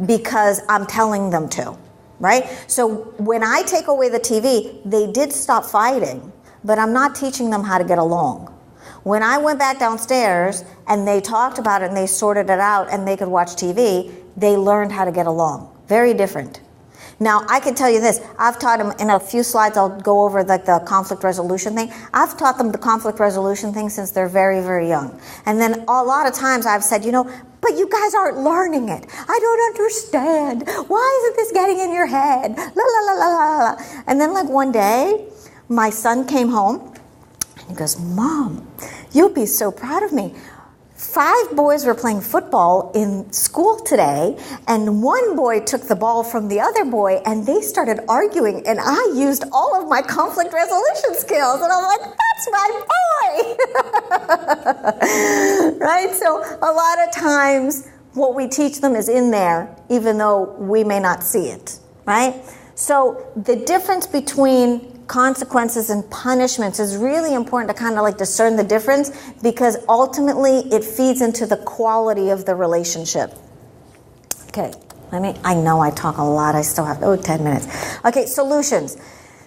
because I'm telling them to? Right? So when I take away the TV, they did stop fighting, but I'm not teaching them how to get along. When I went back downstairs and they talked about it and they sorted it out and they could watch TV, they learned how to get along. Very different. Now, I can tell you this. I've taught them, in a few slides, I'll go over like the conflict resolution thing. I've taught them the conflict resolution thing since they're very, very young. And then a lot of times I've said, but you guys aren't learning it. I don't understand. Why isn't this getting in your head? La, la, la, la, la, la. And then like one day, my son came home and he goes, Mom, you'll be so proud of me. 5 boys were playing football in school today, and one boy took the ball from the other boy, and they started arguing, and I used all of my conflict resolution skills, and I'm like, that's my boy! Right? So a lot of times, what we teach them is in there, even though we may not see it, right? So the difference between consequences and punishments is really important to kind of like discern the difference, because ultimately it feeds into the quality of the relationship. Okay, I know I talk a lot. I still have 10 minutes. Okay, solutions.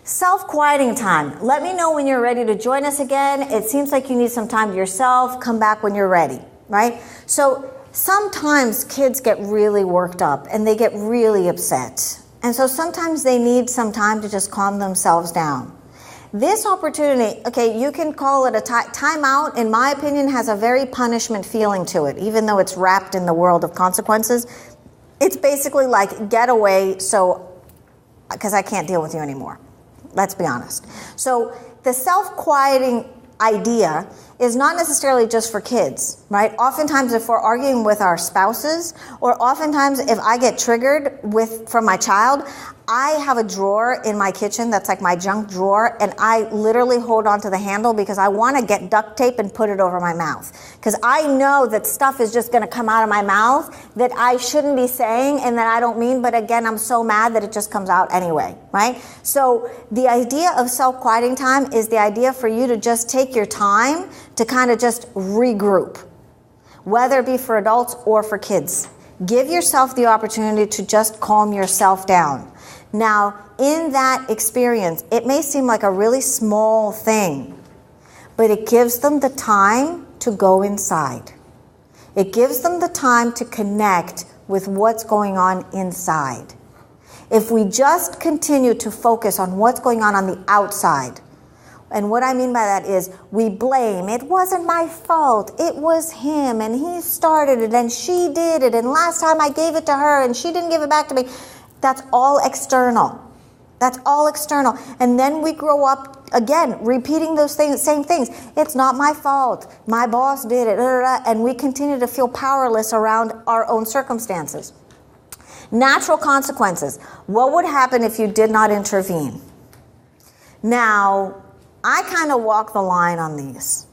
Self-quieting time. Let me know when you're ready to join us again. It seems like you need some time to yourself. Come back when you're ready, right? So sometimes kids get really worked up and they get really upset. And so sometimes they need some time to just calm themselves down. This opportunity, okay, you can call it a timeout, in my opinion, has a very punishment feeling to it, even though it's wrapped in the world of consequences. It's basically like, get away, because I can't deal with you anymore. Let's be honest. So the self-quieting idea is not necessarily just for kids, right? Oftentimes if we're arguing with our spouses, or oftentimes if I get triggered from my child, I have a drawer in my kitchen that's like my junk drawer, and I literally hold on to the handle because I want to get duct tape and put it over my mouth. Because I know that stuff is just going to come out of my mouth that I shouldn't be saying and that I don't mean, but again, I'm so mad that it just comes out anyway, right? So the idea of self-quieting time is the idea for you to just take your time to kind of just regroup, whether it be for adults or for kids. Give yourself the opportunity to just calm yourself down. Now, in that experience, it may seem like a really small thing, but it gives them the time to go inside. It gives them the time to connect with what's going on inside. If we just continue to focus on what's going on the outside, and what I mean by that is we blame. It wasn't my fault. It was him, and he started it, and she did it, and last time I gave it to her, and she didn't give it back to me. That's all external. That's all external. And then we grow up, again, repeating those same things. It's not my fault. My boss did it. And we continue to feel powerless around our own circumstances. Natural consequences. What would happen if you did not intervene? Now, I kind of walk the line on these.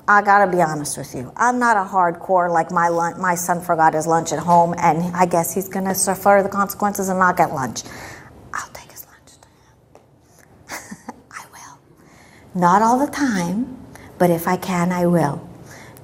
I gotta be honest with you. I'm not a hardcore, like my son forgot his lunch at home and I guess he's gonna suffer the consequences and not get lunch. I'll take his lunch to him. I will. Not all the time, but if I can, I will.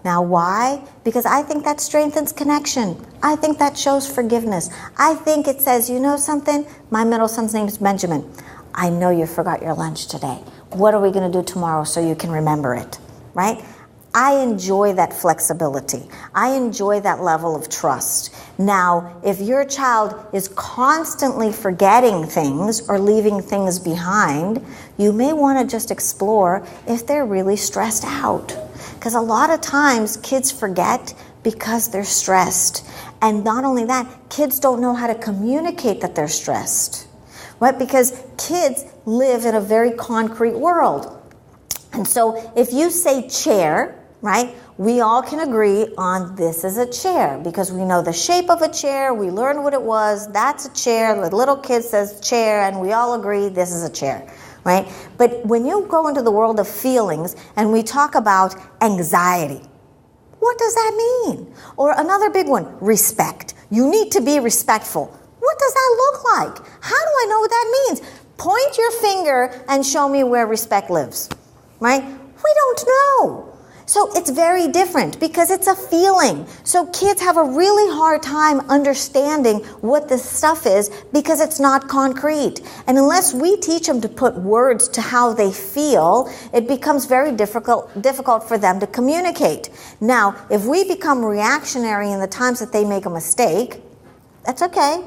Now, why? Because I think that strengthens connection. I think that shows forgiveness. I think it says, you know something? My middle son's name is Benjamin. I know you forgot your lunch today. What are we going to do tomorrow so you can remember it, right? I enjoy that flexibility. I enjoy that level of trust. Now, if your child is constantly forgetting things or leaving things behind, you may want to just explore if they're really stressed out. Because a lot of times kids forget because they're stressed. And not only that, kids don't know how to communicate that they're stressed. Right? Because kids live in a very concrete world. And so if you say chair, right, we all can agree on this is a chair because we know the shape of a chair, we learned what it was, that's a chair, the little kid says chair, and we all agree this is a chair, right? But when you go into the world of feelings and we talk about anxiety, what does that mean? Or another big one, respect. You need to be respectful. What does that look like? How do I know what that means? Point your finger and show me where respect lives, right? We don't know. So it's very different because it's a feeling. So kids have a really hard time understanding what this stuff is because it's not concrete. And unless we teach them to put words to how they feel, it becomes very difficult for them to communicate. Now, if we become reactionary in the times that they make a mistake, that's okay.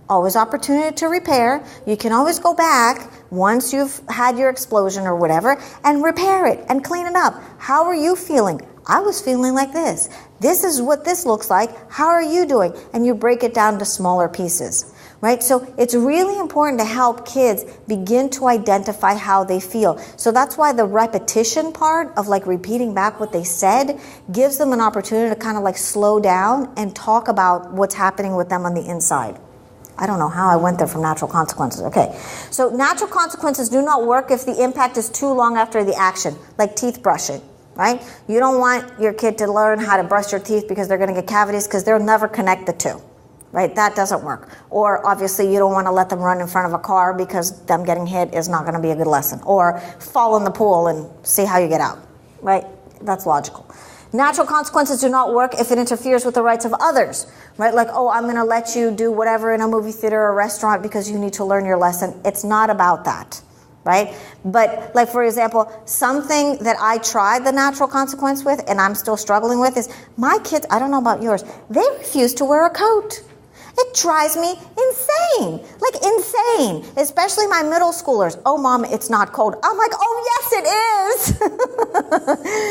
Always opportunity to repair. You can always go back once you've had your explosion or whatever and repair it and clean it up. How are you feeling? I was feeling like this. This is what this looks like. How are you doing? And you break it down to smaller pieces, right? So it's really important to help kids begin to identify how they feel. So that's why the repetition part of like repeating back what they said gives them an opportunity to kind of like slow down and talk about what's happening with them on the inside. I don't know how I went there from natural consequences. Okay, so natural consequences do not work if the impact is too long after the action, like teeth brushing, right? You don't want your kid to learn how to brush your teeth because they're going to get cavities because they'll never connect the two, right? That doesn't work. Or obviously you don't want to let them run in front of a car because them getting hit is not going to be a good lesson. Or fall in the pool and see how you get out, right? That's logical. Natural consequences do not work if it interferes with the rights of others, right? Like, oh, I'm going to let you do whatever in a movie theater or a restaurant because you need to learn your lesson. It's not about that, right? But like, for example, something that I tried the natural consequence with and I'm still struggling with is my kids, I don't know about yours, they refuse to wear a coat. It drives me insane, like insane, especially my middle schoolers. Oh, Mom, it's not cold. I'm like, oh, yes, it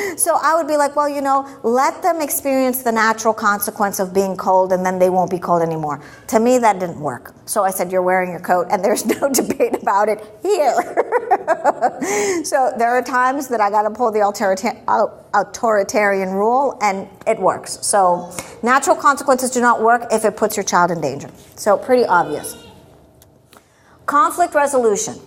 is. So I would be like, well, you know, let them experience the natural consequence of being cold and then they won't be cold anymore. To me, that didn't work. So I said, you're wearing your coat and there's no debate about it here. So there are times that I got to pull the authoritarian rule and it works. So natural consequences do not work if it puts your child in danger. So pretty obvious. Conflict resolution.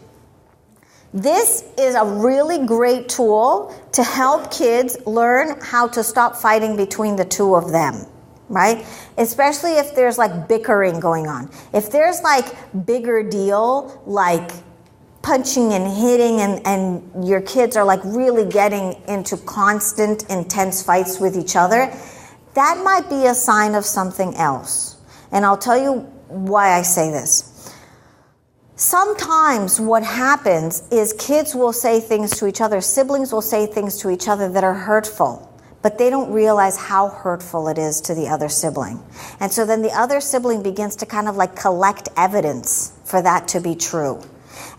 This is a really great tool to help kids learn how to stop fighting between the two of them, right? Especially if there's like bickering going on. If there's like bigger deal, like punching and hitting and your kids are like really getting into constant, intense fights with each other, that might be a sign of something else. And I'll tell you why I say this. Sometimes what happens is kids will say things to each other, siblings will say things to each other that are hurtful, but they don't realize how hurtful it is to the other sibling. And so then the other sibling begins to kind of like collect evidence for that to be true.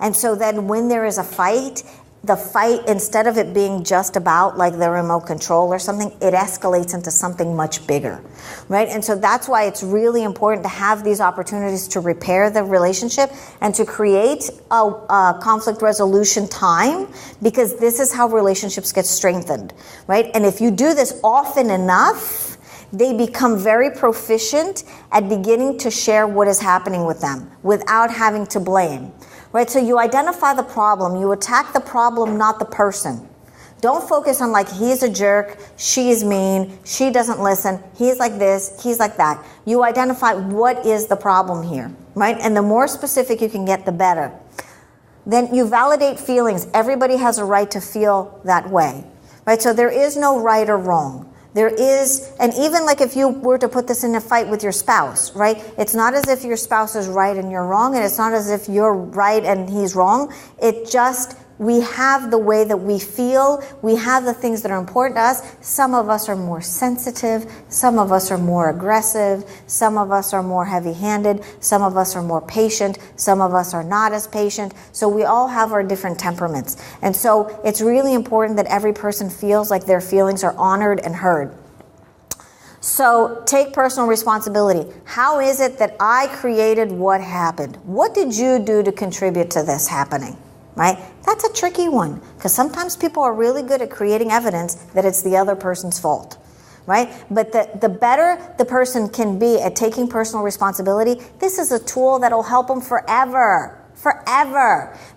And so then when there is a fight, the fight, instead of it being just about like the remote control or something, it escalates into something much bigger, right? And so that's why it's really important to have these opportunities to repair the relationship and to create a conflict resolution time, because this is how relationships get strengthened, right? And if you do this often enough, they become very proficient at beginning to share what is happening with them without having to blame. Right, so you identify the problem, you attack the problem, not the person. Don't focus on like, he's a jerk, she's mean, she doesn't listen, he's like this, he's like that. You identify what is the problem here, right? And the more specific you can get, the better. Then you validate feelings. Everybody has a right to feel that way, right? So there is no right or wrong. There is, and even like if you were to put this in a fight with your spouse, right? It's not as if your spouse is right and you're wrong, and it's not as if you're right and he's wrong. It just, we have the way that we feel, we have the things that are important to us. Some of us are more sensitive, some of us are more aggressive, some of us are more heavy-handed, some of us are more patient, some of us are not as patient. So we all have our different temperaments. And so it's really important that every person feels like their feelings are honored and heard. So take personal responsibility. How is it that I created what happened? What did you do to contribute to this happening? Right? That's a tricky one, because sometimes people are really good at creating evidence that it's the other person's fault, right? But the better the person can be at taking personal responsibility, this is a tool that'll help them forever.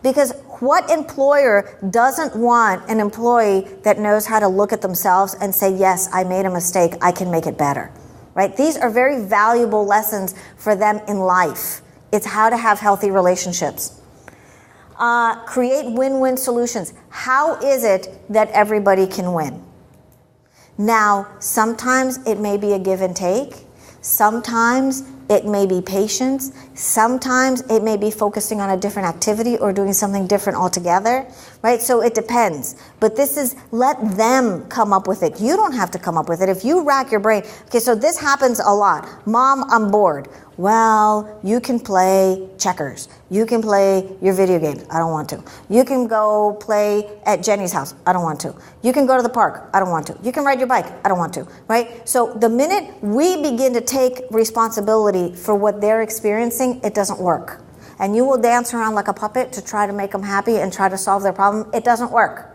Because what employer doesn't want an employee that knows how to look at themselves and say, yes, I made a mistake, I can make it better, right? These are very valuable lessons for them in life. It's how to have healthy relationships. Create win-win solutions. How is it that everybody can win? Now, sometimes it may be a give and take. Sometimes it may be patience. Sometimes it may be focusing on a different activity or doing something different altogether, right? So it depends. But this is, let them come up with it. You don't have to come up with it. If you rack your brain, okay, so this happens a lot. Mom, I'm bored. Well, you can play checkers. You can play your video games. I don't want to. You can go play at Jenny's house. I don't want to. You can go to the park. I don't want to. You can ride your bike. I don't want to, right? So the minute we begin to take responsibility for what they're experiencing, it doesn't work. And you will dance around like a puppet to try to make them happy and try to solve their problem. It doesn't work.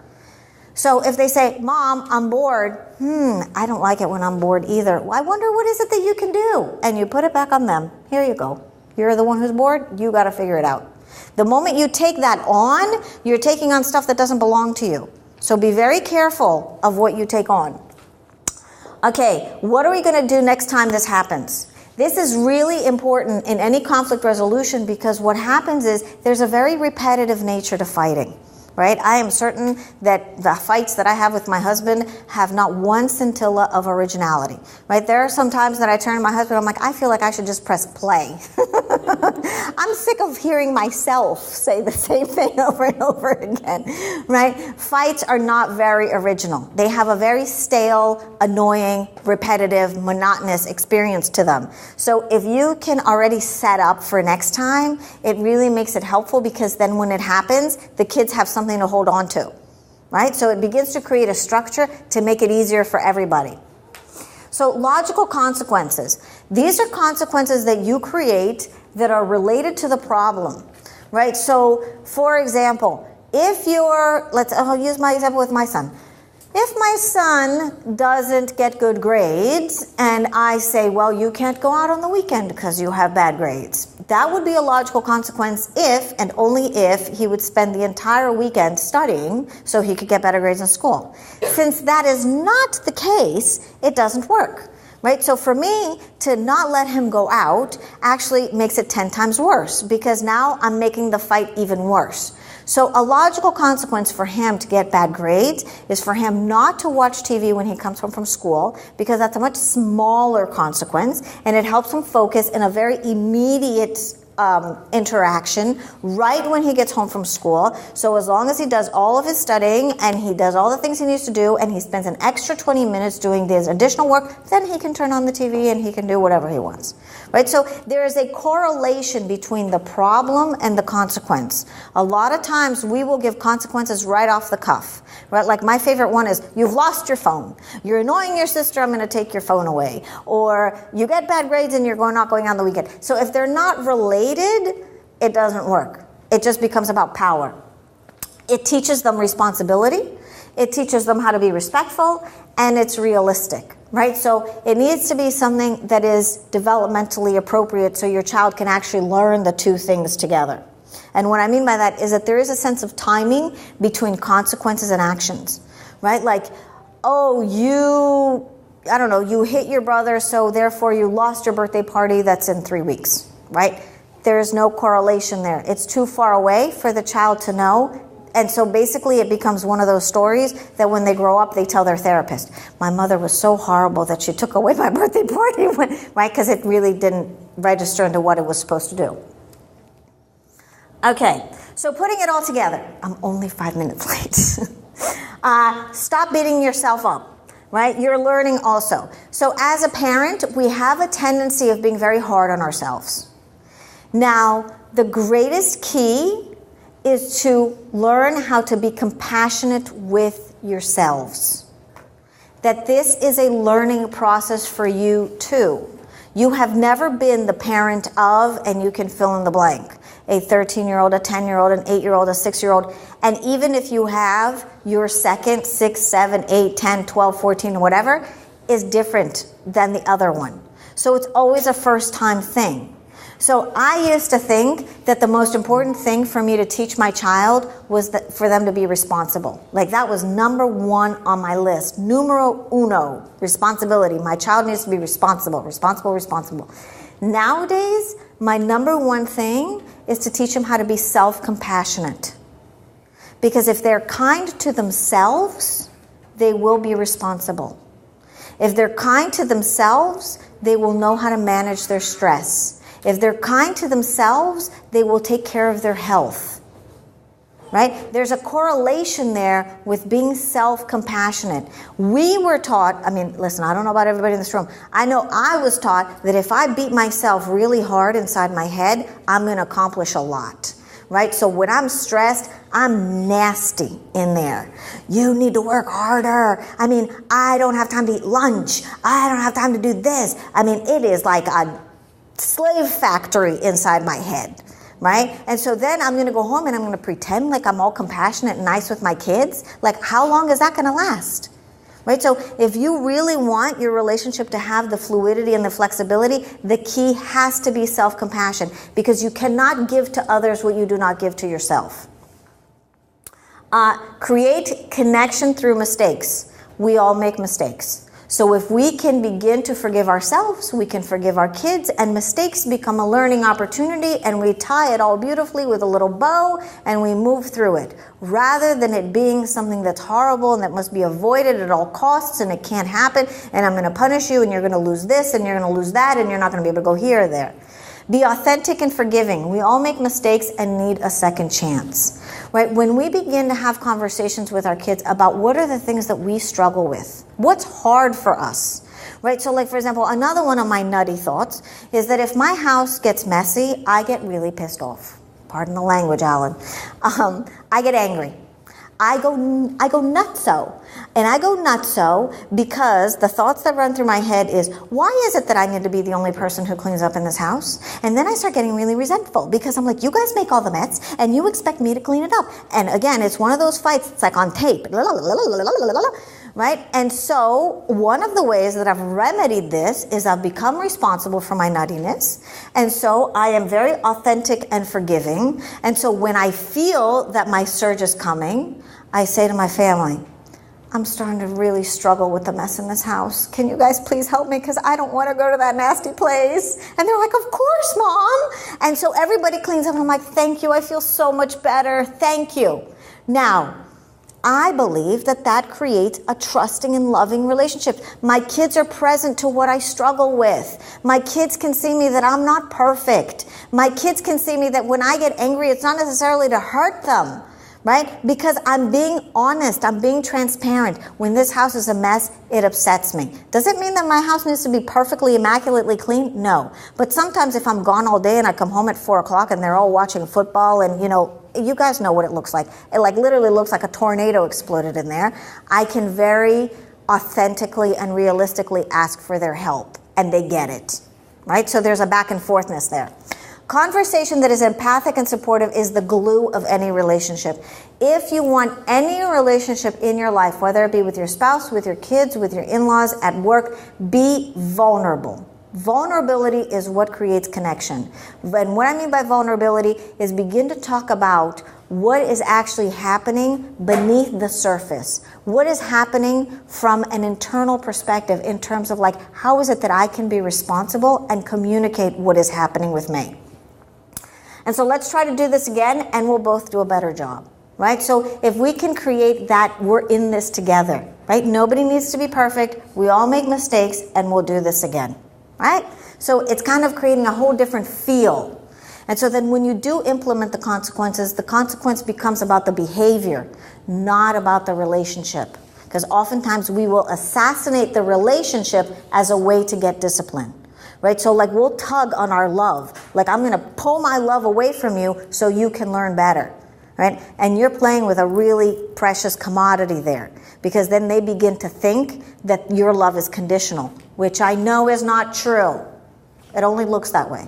So if they say, Mom, I'm bored. I don't like it when I'm bored either. Well, I wonder what is it that you can do? And you put it back on them. Here you go. You're the one who's bored. You got to figure it out. The moment you take that on, you're taking on stuff that doesn't belong to you. So be very careful of what you take on. Okay, what are we going to do next time this happens? This is really important in any conflict resolution, because what happens is there's a very repetitive nature to fighting. Right? I am certain that the fights that I have with my husband have not one scintilla of originality. Right? There are some times that I turn to my husband, I'm like, I feel like I should just press play. I'm sick of hearing myself say the same thing over and over again. Right? Fights are not very original. They have a very stale, annoying, repetitive, monotonous experience to them. So if you can already set up for next time, it really makes it helpful, because then when it happens, the kids have something to hold on to, right? So it begins to create a structure to make it easier for everybody. So logical consequences. These are consequences that you create that are related to the problem, right? So for example, if you're, I'll use my example with my son. If my son doesn't get good grades and I say, well, you can't go out on the weekend because you have bad grades, that would be a logical consequence if and only if he would spend the entire weekend studying so he could get better grades in school. Since that is not the case, it doesn't work. Right? So for me, to not let him go out actually makes it 10 times worse, because now I'm making the fight even worse. So a logical consequence for him to get bad grades is for him not to watch TV when he comes home from school, because that's a much smaller consequence, and it helps him focus in a very immediate interaction right when he gets home from school. So as long as he does all of his studying and he does all the things he needs to do and he spends an extra 20 minutes doing this additional work, then he can turn on the TV and he can do whatever he wants. Right? So there is a correlation between the problem and the consequence. A lot of times we will give consequences right off the cuff. Right? Like my favorite one is, you've lost your phone. You're annoying your sister, I'm going to take your phone away. Or you get bad grades and you're not going on the weekend. So if they're not related, it doesn't work. It just becomes about power. It teaches them responsibility. It teaches them how to be respectful, and it's realistic, right? So it needs to be something that is developmentally appropriate so your child can actually learn the two things together. And what I mean by that is that there is a sense of timing between consequences and actions, right? Like, oh, you hit your brother, so therefore you lost your birthday party that's in 3 weeks, right? There is no correlation there. It's too far away for the child to know. And so basically it becomes one of those stories that when they grow up, they tell their therapist, my mother was so horrible that she took away my birthday party, right? Because it really didn't register into what it was supposed to do. Okay, so putting it all together, I'm only 5 minutes late. Stop beating yourself up, right? You're learning also. So as a parent, we have a tendency of being very hard on ourselves. Now, the greatest key is to learn how to be compassionate with yourselves. That this is a learning process for you too. You have never been the parent of, and you can fill in the blank, a 13-year-old, a 10-year-old, an 8-year-old, a 6-year-old. And even if you have, your second, 6, 7, 8, 10, 12, 14, whatever, is different than the other one. So it's always a first-time thing. So I used to think that the most important thing for me to teach my child was for them to be responsible. Like that was number one on my list. Numero uno, responsibility. My child needs to be responsible, responsible, responsible. Nowadays, my number one thing is to teach them how to be self-compassionate. Because if they're kind to themselves, they will be responsible. If they're kind to themselves, they will know how to manage their stress. If they're kind to themselves, they will take care of their health, right? There's a correlation there with being self-compassionate. We were taught, listen, I don't know about everybody in this room. I know I was taught that if I beat myself really hard inside my head, I'm going to accomplish a lot, right? So when I'm stressed, I'm nasty in there. You need to work harder. I don't have time to eat lunch. I don't have time to do this. It is like a slave factory inside my head, right? And so then I'm going to go home and I'm going to pretend like I'm all compassionate and nice with my kids. Like, how long is that going to last? Right? So if you really want your relationship to have the fluidity and the flexibility, the key has to be self-compassion, because you cannot give to others what you do not give to yourself. Create connection through mistakes. We all make mistakes. So if we can begin to forgive ourselves, we can forgive our kids, and mistakes become a learning opportunity, and we tie it all beautifully with a little bow, and we move through it, rather than it being something that's horrible and that must be avoided at all costs, and it can't happen, and I'm going to punish you, and you're going to lose this, and you're going to lose that, and you're not going to be able to go here or there. Be authentic and forgiving. We all make mistakes and need a second chance. Right? When we begin to have conversations with our kids about what are the things that we struggle with, what's hard for us, right? So like, for example, another one of my nutty thoughts is that if my house gets messy, I get really pissed off. Pardon the language, Alan. I get angry. I go nutso. And I go nutso because the thoughts that run through my head is, why is it that I need to be the only person who cleans up in this house? And then I start getting really resentful because I'm like, you guys make all the mess and you expect me to clean it up. And again, it's one of those fights, it's like on tape, right? And so one of the ways that I've remedied this is I've become responsible for my nuttiness. And so I am very authentic and forgiving. And so when I feel that my surge is coming, I say to my family, I'm starting to really struggle with the mess in this house. Can you guys please help me? Because I don't want to go to that nasty place. And they're like, of course, Mom. And so everybody cleans up. And I'm like, thank you. I feel so much better. Thank you. Now, I believe that that creates a trusting and loving relationship. My kids are present to what I struggle with. My kids can see me that I'm not perfect. My kids can see me that when I get angry, it's not necessarily to hurt them, right? Because I'm being honest, I'm being transparent. When this house is a mess, it upsets me. Does it mean that my house needs to be perfectly, immaculately clean? No. But sometimes if I'm gone all day and I come home at 4 o'clock and they're all watching football and, you guys know what it looks like. It literally looks like a tornado exploded in there. I can very authentically and realistically ask for their help, and they get it, right? So there's a back and forthness there. Conversation that is empathic and supportive is the glue of any relationship. If you want any relationship in your life, whether it be with your spouse, with your kids, with your in-laws, at work, be vulnerable. Vulnerability is what creates connection. And what I mean by vulnerability is begin to talk about what is actually happening beneath the surface. What is happening from an internal perspective in terms of how is it that I can be responsible and communicate what is happening with me? And so let's try to do this again, and we'll both do a better job, right? So if we can create that, we're in this together, right? Nobody needs to be perfect. We all make mistakes, and we'll do this again, right? So it's kind of creating a whole different feel. And so then when you do implement the consequences, the consequence becomes about the behavior, not about the relationship. Because oftentimes we will assassinate the relationship as a way to get discipline. Right? So we'll tug on our love. I'm going to pull my love away from you so you can learn better. Right? And you're playing with a really precious commodity there. Because then they begin to think that your love is conditional, which I know is not true. It only looks that way.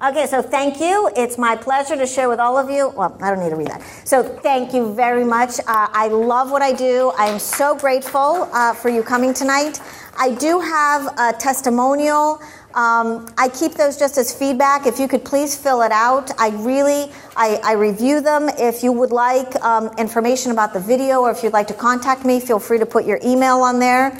Okay, so thank you. It's my pleasure to share with all of you. Well, I don't need to read that. So thank you very much. I love what I do. I am so grateful for you coming tonight. I do have a testimonial. I keep those just as feedback. If you could please fill it out. I review them. If you would like information about the video or if you'd like to contact me, feel free to put your email on there.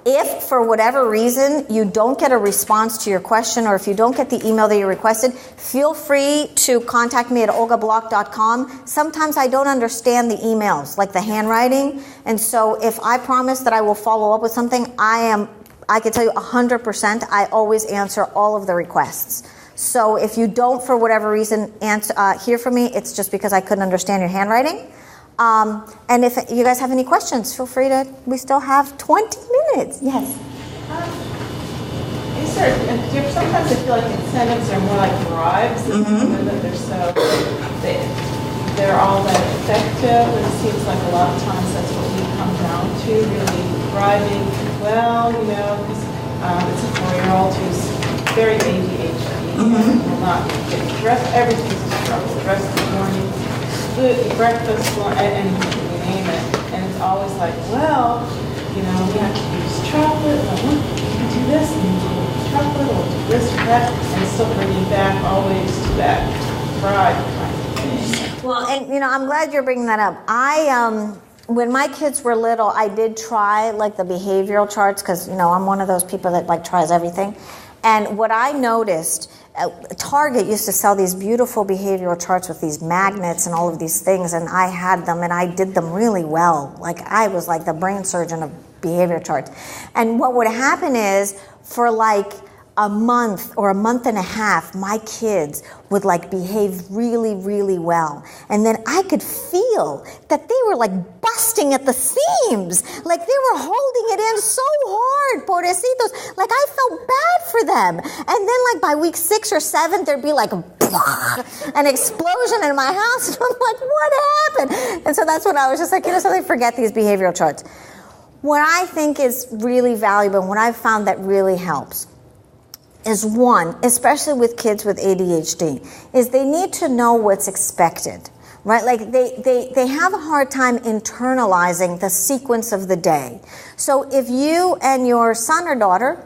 If, for whatever reason, you don't get a response to your question or if you don't get the email that you requested, feel free to contact me at olgabloch.com. Sometimes I don't understand the emails, like the handwriting. And so if I promise that I will follow up with something, I can tell you 100%, I always answer all of the requests. So if you don't, for whatever reason, hear from me, it's just because I couldn't understand your handwriting. And if you guys have any questions, feel free to, we still have 20 minutes. Yes. Sometimes I feel like incentives are more like bribes, that they're all that effective, and it seems like a lot of times that's what we come down to, really bribing. Well, because it's a 4-year-old who's very ADHD and will not get dressed. Everything's a struggle. Dressed in the morning, food, breakfast, anything, you name it. And it's always like, well, we have to use chocolate, you can do this, and you do chocolate, or do this or that, and it's still bringing back always to that bribe kind of thing. Well, and I'm glad you're bringing that up. When my kids were little, I did try the behavioral charts because, I'm one of those people that tries everything. And what I noticed, Target used to sell these beautiful behavioral charts with these magnets and all of these things, and I had them and I did them really well. I was like the brain surgeon of behavior charts. And what would happen is for a month or a month and a half, my kids would behave really, really well. And then I could feel that they were busting at the seams. They were holding it in so hard, pobrecitos. I felt bad for them. And then by week 6 or 7, there'd be an explosion in my house. And I'm like, what happened? And so that's when I was just something, forget these behavioral charts. What I think is really valuable and what I've found that really helps is one, especially with kids with ADHD, is they need to know what's expected, right? They have a hard time internalizing the sequence of the day. So if you and your son or daughter,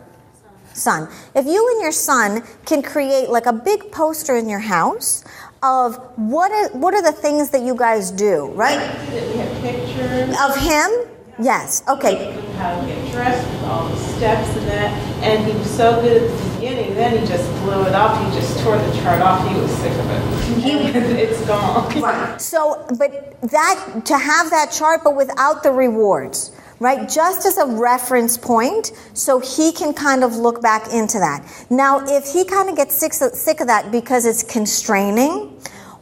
if you and your son can create a big poster in your house of what are the things that you guys do, right? We have pictures Of him. Yes, okay. With how to get dressed, with all the steps and that. And he was so good at the beginning, then he just blew it off. He just tore the chart off. He was sick of it. It's gone. Right. So, but that, to have that chart, but without the rewards, right? Just as a reference point, so he can kind of look back into that. Now, if he kind of gets sick of that because it's constraining,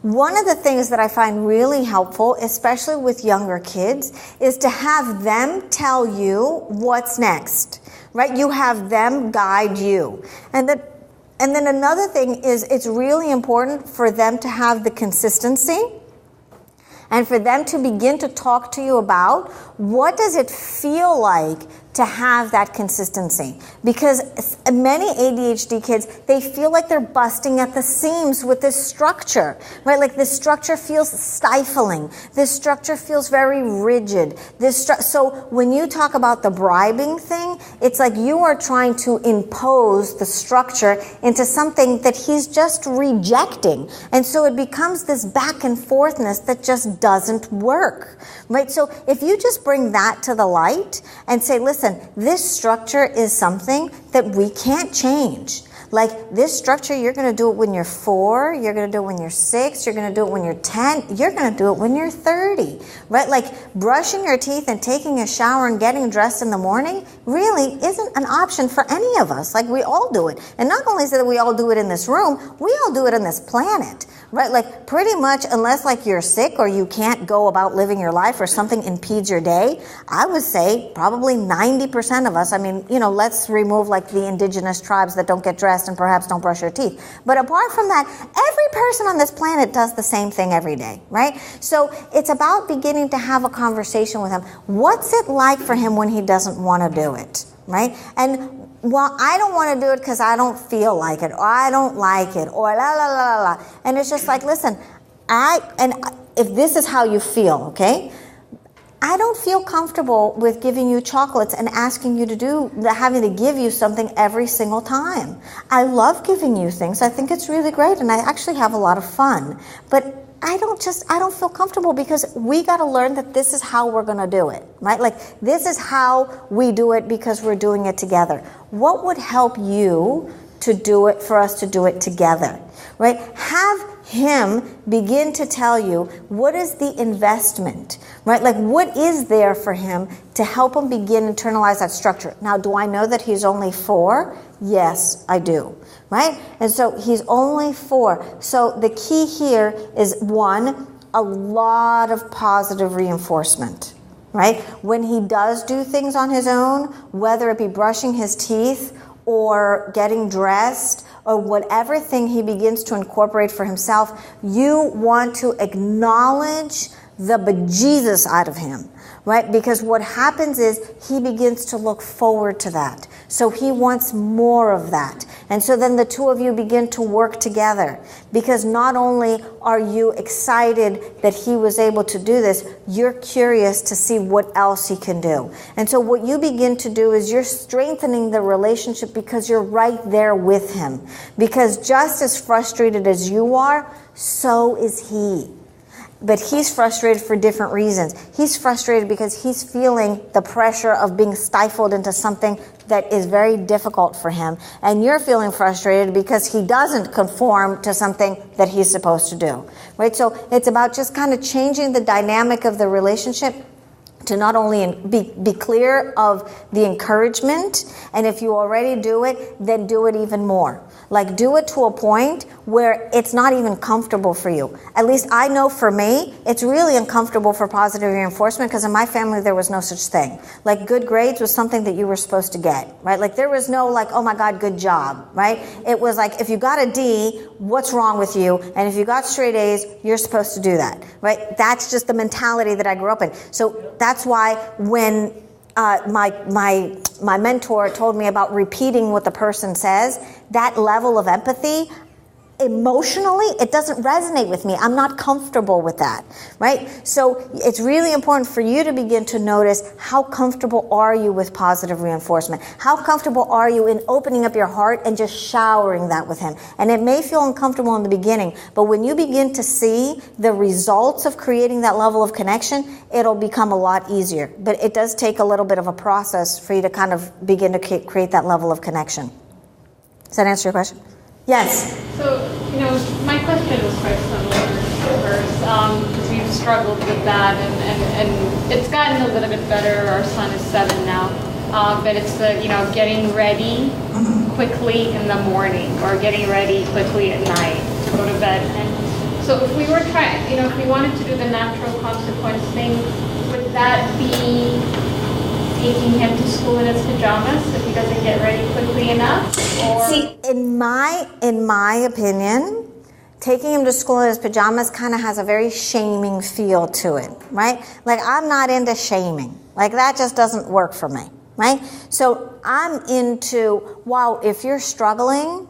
one of the things that I find really helpful, especially with younger kids, is to have them tell you what's next, right? You have them guide you. And then another thing is it's really important for them to have the consistency and for them to begin to talk to you about what does it feel like to have that consistency. Because many ADHD kids, they feel like they're busting at the seams with this structure, right? Like this structure feels stifling. This structure feels very rigid. So when you talk about the bribing thing, it's like you are trying to impose the structure into something that he's just rejecting. And so it becomes this back and forthness that just doesn't work, right? So if you just bring that to the light and say, listen, this structure is something that we can't change. Like this structure, you're going to do it when you're 4, you're going to do it when you're 6, you're going to do it when you're 10, you're going to do it when you're 30, right? Like brushing your teeth and taking a shower and getting dressed in the morning really isn't an option for any of us. Like we all do it. And not only is it that we all do it in this room, we all do it on this planet, right? Like pretty much unless like you're sick or you can't go about living your life or something impedes your day, I would say probably 90% of us, I mean, you know, let's remove like the indigenous tribes that don't get dressed and perhaps don't brush your teeth. But apart from that, every person on this planet does the same thing every day, right? So it's about beginning to have a conversation with him. What's it like for him when he doesn't want to do it, right? And well, I don't want to do it because I don't feel like it, or I don't like it, or la la la la la. And it's just like, listen, if this is how you feel, okay? I don't feel comfortable with giving you chocolates and asking you to having to give you something every single time. I love giving you things. I think it's really great and I actually have a lot of fun. But I don't feel comfortable because we got to learn that this is how we're going to do it, right? Like this is how we do it because we're doing it together. What would help you to do it, for us to do it together, right? Have him begin to tell you what is the investment, right? Like what is there for him to help him begin to internalize that structure. Now, do I know that he's only 4? Yes, I do, right? And so he's only 4. So the key here is 1, a lot of positive reinforcement, right? When he does do things on his own, whether it be brushing his teeth or getting dressed or whatever thing he begins to incorporate for himself, you want to acknowledge the bejesus out of him, right? Because what happens is he begins to look forward to that. So he wants more of that. And so then the two of you begin to work together because not only are you excited that he was able to do this, you're curious to see what else he can do. And so what you begin to do is you're strengthening the relationship because you're right there with him. Because just as frustrated as you are, so is he. But he's frustrated for different reasons. He's frustrated because he's feeling the pressure of being stifled into something that is very difficult for him. And you're feeling frustrated because he doesn't conform to something that he's supposed to do. Right? So it's about just kind of changing the dynamic of the relationship to not only be clear of the encouragement, and if you already do it, then do it even more. Like do it to a point where it's not even comfortable for you. At least I know for me, it's really uncomfortable for positive reinforcement because in my family there was no such thing. Like good grades was something that you were supposed to get, right? Like there was no like, oh my God, good job, right? It was like, if you got a D, what's wrong with you? And if you got straight A's, you're supposed to do that, right? That's just the mentality that I grew up in. So that's why when my mentor told me about repeating what the person says, that level of empathy, emotionally, it doesn't resonate with me. I'm not comfortable with that, right? So it's really important for you to begin to notice, how comfortable are you with positive reinforcement? How comfortable are you in opening up your heart and just showering that with him? And it may feel uncomfortable in the beginning, but when you begin to see the results of creating that level of connection, it'll become a lot easier. But it does take a little bit of a process for you to kind of begin to create that level of connection. Does that answer your question? Yes. So, my question was quite similar to hers, because we've struggled with that, and it's gotten a little bit better. Our son is 7 now, but it's the, getting ready quickly in the morning, or getting ready quickly at night to go to bed. And so if we were trying, if we wanted to do the natural consequence thing, would that be taking him to school in his pajamas if he doesn't get ready quickly enough? Or? See, in my opinion, taking him to school in his pajamas kind of has a very shaming feel to it, right? Like, I'm not into shaming. Like, that just doesn't work for me, right? So I'm into, wow, if you're struggling.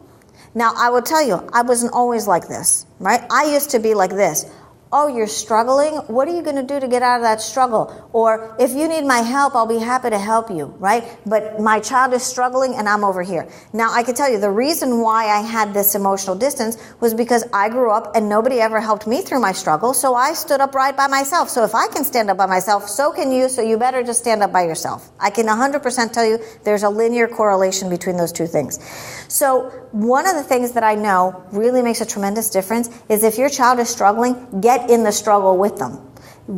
Now, I will tell you, I wasn't always like this, right? I used to be like this. Oh, you're struggling? What are you going to do to get out of that struggle? Or, if you need my help, I'll be happy to help you, right? But my child is struggling and I'm over here. Now, I can tell you the reason why I had this emotional distance was because I grew up and nobody ever helped me through my struggle, so I stood up right by myself. So if I can stand up by myself, so can you, so you better just stand up by yourself. I can 100% tell you there's a linear correlation between those two things. So one of the things that I know really makes a tremendous difference is if your child is struggling, get in the struggle with them.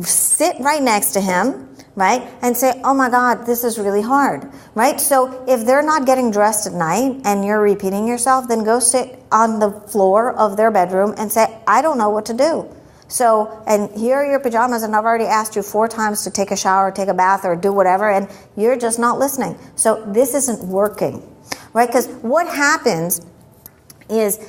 Sit right next to him, right, and say, oh my God, this is really hard, right? So if they're not getting dressed at night and you're repeating yourself, then go sit on the floor of their bedroom and say, I don't know what to do. So, and here are your pajamas, and I've already asked you 4 times to take a shower, take a bath, or do whatever, and you're just not listening. So this isn't working, right? Because what happens is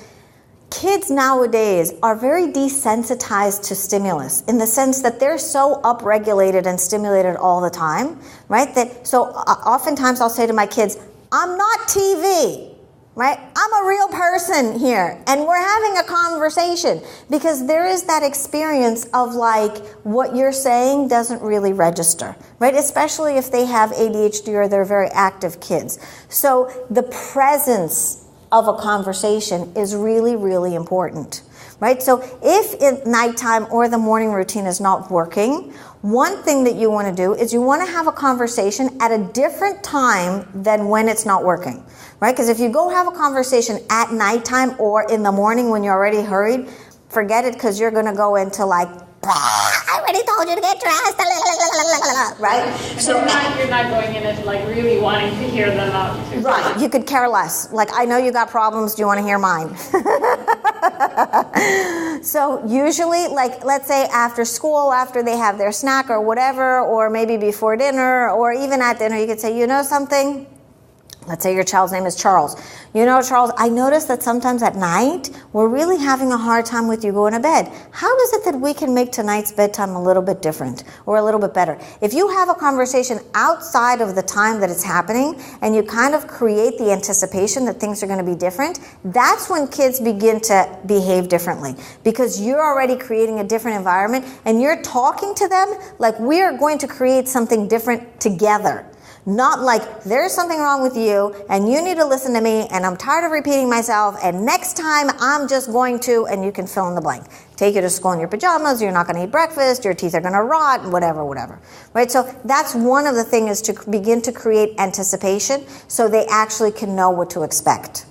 kids nowadays are very desensitized to stimulus in the sense that they're so upregulated and stimulated all the time, right? That so oftentimes I'll say to my kids, I'm not TV, right? I'm a real person here, and we're having a conversation, because there is that experience of like what you're saying doesn't really register, right? Especially if they have ADHD or they're very active kids. So the presence of a conversation is really, really important, right? So if at nighttime or the morning routine is not working, one thing that you want to do is you want to have a conversation at a different time than when it's not working, right? Because if you go have a conversation at nighttime or in the morning when you're already hurried, forget it, because you're going to go into like, I already told you to get dressed, right? So you're not going in and like really wanting to hear them out. Right, you could care less. Like, I know you got problems, do you want to hear mine? So usually, like, let's say after school, after they have their snack or whatever, or maybe before dinner, or even at dinner, you could say, you know something? Let's say your child's name is Charles. You know, Charles, I noticed that sometimes at night, we're really having a hard time with you going to bed. How is it that we can make tonight's bedtime a little bit different or a little bit better? If you have a conversation outside of the time that it's happening and you kind of create the anticipation that things are going to be different, that's when kids begin to behave differently, because you're already creating a different environment and you're talking to them like we're going to create something different together. Not like, there's something wrong with you, and you need to listen to me, and I'm tired of repeating myself, and next time I'm just going to, and you can fill in the blank. Take you to school in your pajamas, you're not going to eat breakfast, your teeth are going to rot, whatever. Right? So that's one of the things, is to begin to create anticipation so they actually can know what to expect.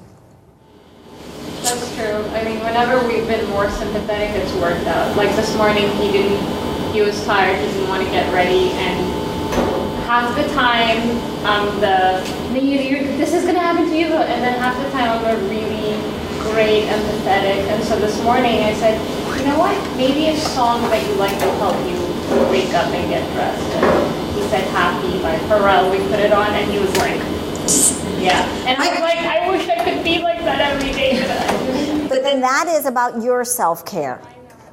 That's true. I mean, whenever we've been more sympathetic, it's worked out. Like this morning, he was tired, he didn't want to get ready, and half the time, this is going to happen to you, and then half the time I'm really great, empathetic. And so this morning I said, you know what, maybe a song that you like will help you wake up and get dressed. And he said Happy by Pharrell. We put it on and he was like, yeah. And I was like, I wish I could be like that every day. But then that is about your self-care.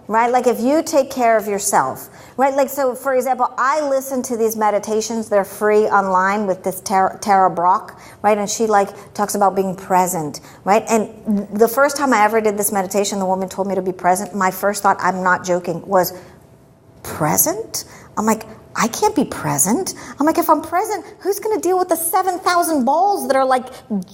right? Like if you take care of yourself, right? Like, so for example, I listen to these meditations. They're free online with this Tara Brach, right? And she like talks about being present, right? And the first time I ever did this meditation, the woman told me to be present. My first thought, I'm not joking, was present? I'm like, I can't be present. I'm like, if I'm present, who's going to deal with the 7,000 balls that are like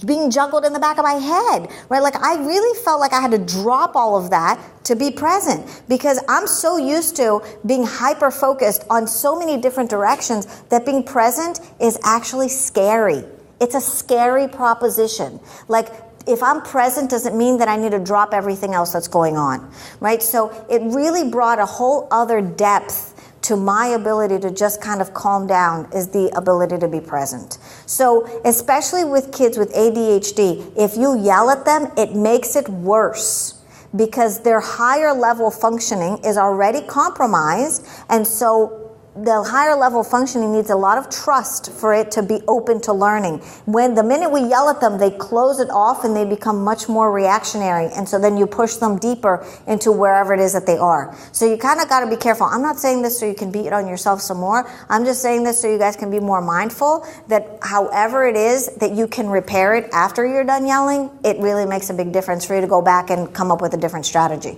being juggled in the back of my head, right? Like I really felt like I had to drop all of that to be present because I'm so used to being hyper-focused on so many different directions that being present is actually scary. It's a scary proposition. Like if I'm present doesn't mean that I need to drop everything else that's going on, right? So it really brought a whole other depth to my ability to just kind of calm down is the ability to be present. So especially with kids with ADHD, if you yell at them, it makes it worse because their higher level functioning is already compromised. And so the higher level functioning needs a lot of trust for it to be open to learning. When the minute we yell at them, they close it off and they become much more reactionary. And so then you push them deeper into wherever it is that they are. So you kind of got to be careful. I'm not saying this so you can beat it on yourself some more. I'm just saying this so you guys can be more mindful that however it is that you can repair it after you're done yelling, it really makes a big difference for you to go back and come up with a different strategy.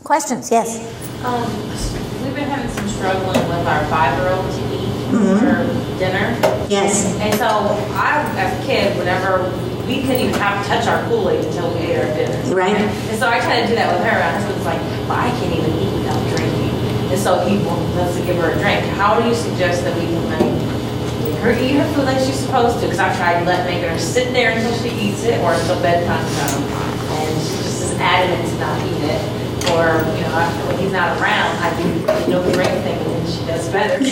Questions? Yes? We've been having some struggling with our 5-year-old to eat for dinner. Yes. And so I, as a kid, whenever we couldn't even touch our Kool-Aid until we ate our dinner. Right. And so I tried to do that with her. My husband's like, well, I can't even eat without drinking. And so he wants us to give her a drink. How do you suggest that we can make her eat her food like she's supposed to? Because I've tried making her sit there until she eats it or until bedtime comes. And she just is adamant to not eat it. Or, you know, after when he's not around, I do no drink thing and then she does better.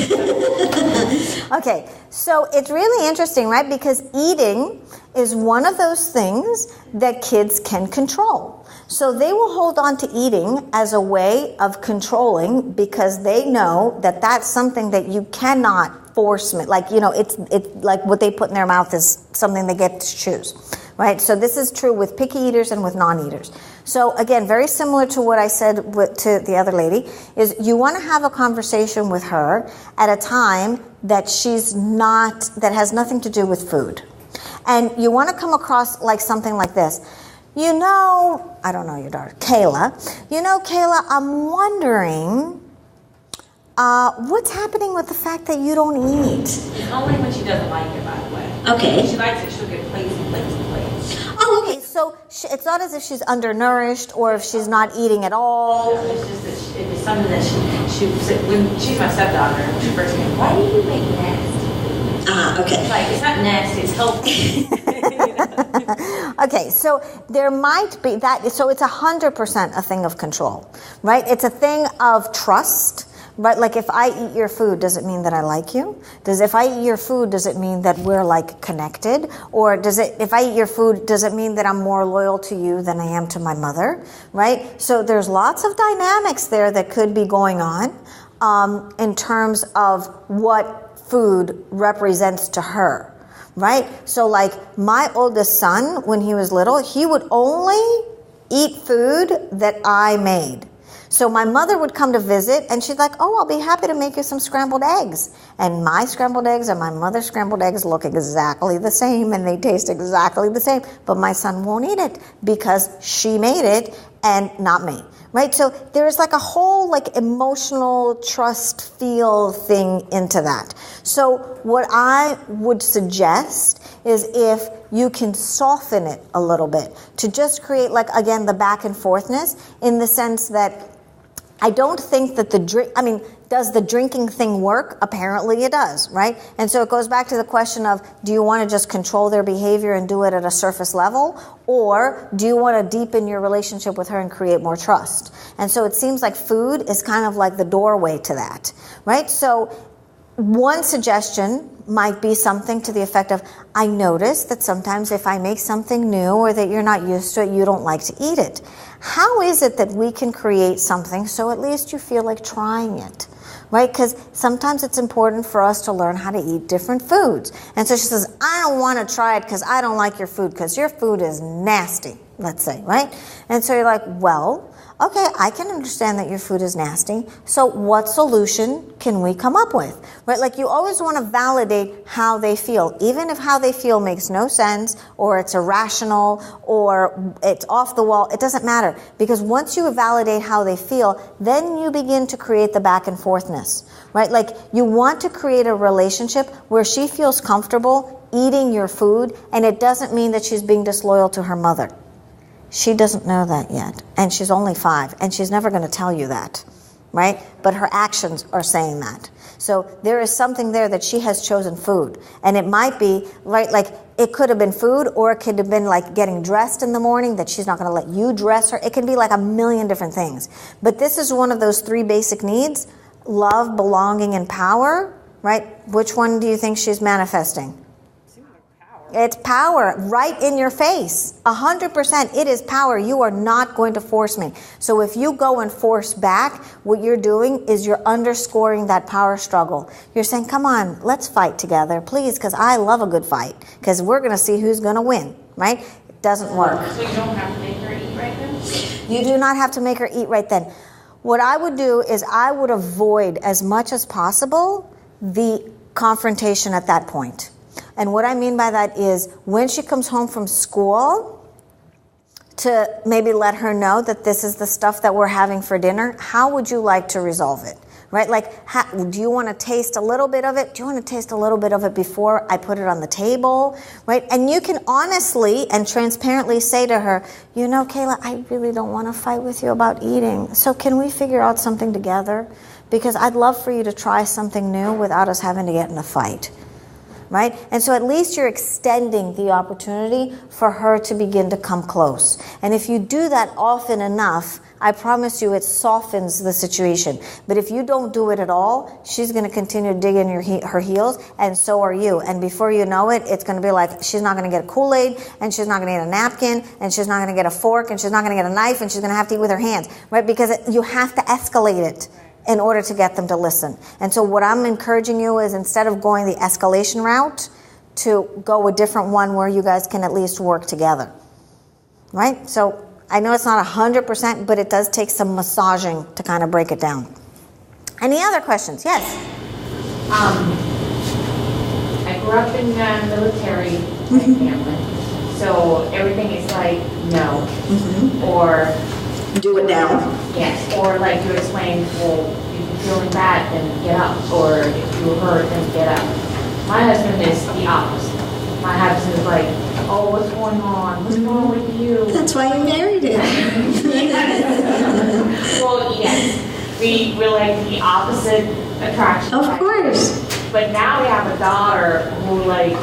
Okay, so it's really interesting, right? Because eating is one of those things that kids can control. So they will hold on to eating as a way of controlling because they know that that's something that you cannot force. Like, you know, it's like what they put in their mouth is something they get to choose. Right, so this is true with picky eaters and with non-eaters. So again, very similar to what I said to the other lady, is you want to have a conversation with her at a time that she's not, that has nothing to do with food. And you want to come across like something like this. You know, I don't know your daughter, Kayla. You know, Kayla, I'm wondering, what's happening with the fact that you don't eat? Only when she doesn't like it, by the way. Okay. If she likes it, she'll get plates and plates and plates. Oh, okay. So it's not as if she's undernourished or if she's not eating at all. It's just that it's something that she when she's my stepdaughter, when she first came, why do you make nasty? Okay. It's like, it's not nasty, it's healthy. Okay, so there might be that. So it's 100% a thing of control, right? It's a thing of trust. Right, like if I eat your food, does it mean that I like you? If I eat your food, does it mean that we're like connected? Or if I eat your food, does it mean that I'm more loyal to you than I am to my mother? Right? So there's lots of dynamics there that could be going on in terms of what food represents to her. Right? So like my oldest son, when he was little, he would only eat food that I made. So my mother would come to visit and she'd like, oh, I'll be happy to make you some scrambled eggs. And my scrambled eggs and my mother's scrambled eggs look exactly the same and they taste exactly the same. But my son won't eat it because she made it and not me. Right? So there's like a whole like emotional trust feel thing into that. So what I would suggest is if you can soften it a little bit to just create like, again, the back and forthness in the sense that I don't think that does the drinking thing work? Apparently it does, right? And so it goes back to the question of, do you want to just control their behavior and do it at a surface level? Or do you want to deepen your relationship with her and create more trust? And so it seems like food is kind of like the doorway to that, right? So one suggestion might be something to the effect of, I notice that sometimes if I make something new or that you're not used to it, you don't like to eat it. How is it that we can create something so at least you feel like trying it? Right? Because sometimes it's important for us to learn how to eat different foods. And so she says, I don't want to try it because I don't like your food because your food is nasty, let's say, right? And so you're like, well, okay, I can understand that your food is nasty. So what solution can we come up with? Right? Like you always want to validate how they feel, even if how they feel makes no sense or it's irrational or it's off the wall. It doesn't matter, because once you validate how they feel, then you begin to create the back and forthness, right? Like you want to create a relationship where she feels comfortable eating your food, and it doesn't mean that she's being disloyal to her mother. She doesn't know that yet, and she's only 5, and she's never going to tell you that, right? But her actions are saying that. So there is something there that she has chosen food, and it might be, right, like it could have been food, or it could have been like getting dressed in the morning, that she's not going to let you dress her. It can be like a million different things. But this is one of those 3 basic needs: love, belonging, and power, right? Which one do you think she's manifesting? It's power right in your face. 100%. It is power. You are not going to force me. So if you go and force back, what you're doing is you're underscoring that power struggle. You're saying, come on, let's fight together, please, because I love a good fight, because we're going to see who's going to win, right? It doesn't work. So you don't have to make her eat right then? You do not have to make her eat right then. What I would do is I would avoid as much as possible the confrontation at that point. And what I mean by that is when she comes home from school, to maybe let her know that this is the stuff that we're having for dinner. How would you like to resolve it? Right? Like, do you want to taste a little bit of it? Do you want to taste a little bit of it before I put it on the table? Right? And you can honestly and transparently say to her, you know, Kayla, I really don't want to fight with you about eating. So can we figure out something together? Because I'd love for you to try something new without us having to get in a fight. Right? And so at least you're extending the opportunity for her to begin to come close. And if you do that often enough, I promise you it softens the situation. But if you don't do it at all, she's going to continue to dig in her heels, and so are you. And before you know it, it's going to be like she's not going to get a Kool-Aid, and she's not going to get a napkin, and she's not going to get a fork, and she's not going to get a knife, and she's going to have to eat with her hands. Right? Because you have to escalate it in order to get them to listen. And so what I'm encouraging you is, instead of going the escalation route, to go a different one where you guys can at least work together. Right? So I know it's not 100%, but it does take some massaging to kind of break it down. Any other questions? Yes? I grew up in a military family, so everything is like, no, or Do it now. yes, or like you explained, well, if you're feeling bad, then get up, or if you're hurt, then get up. My husband is the opposite. My husband is like, oh, what's going on? What's wrong with you? That's why you married him. Well, yes, we're like the opposite attraction. Of course. But now we have a daughter who, like,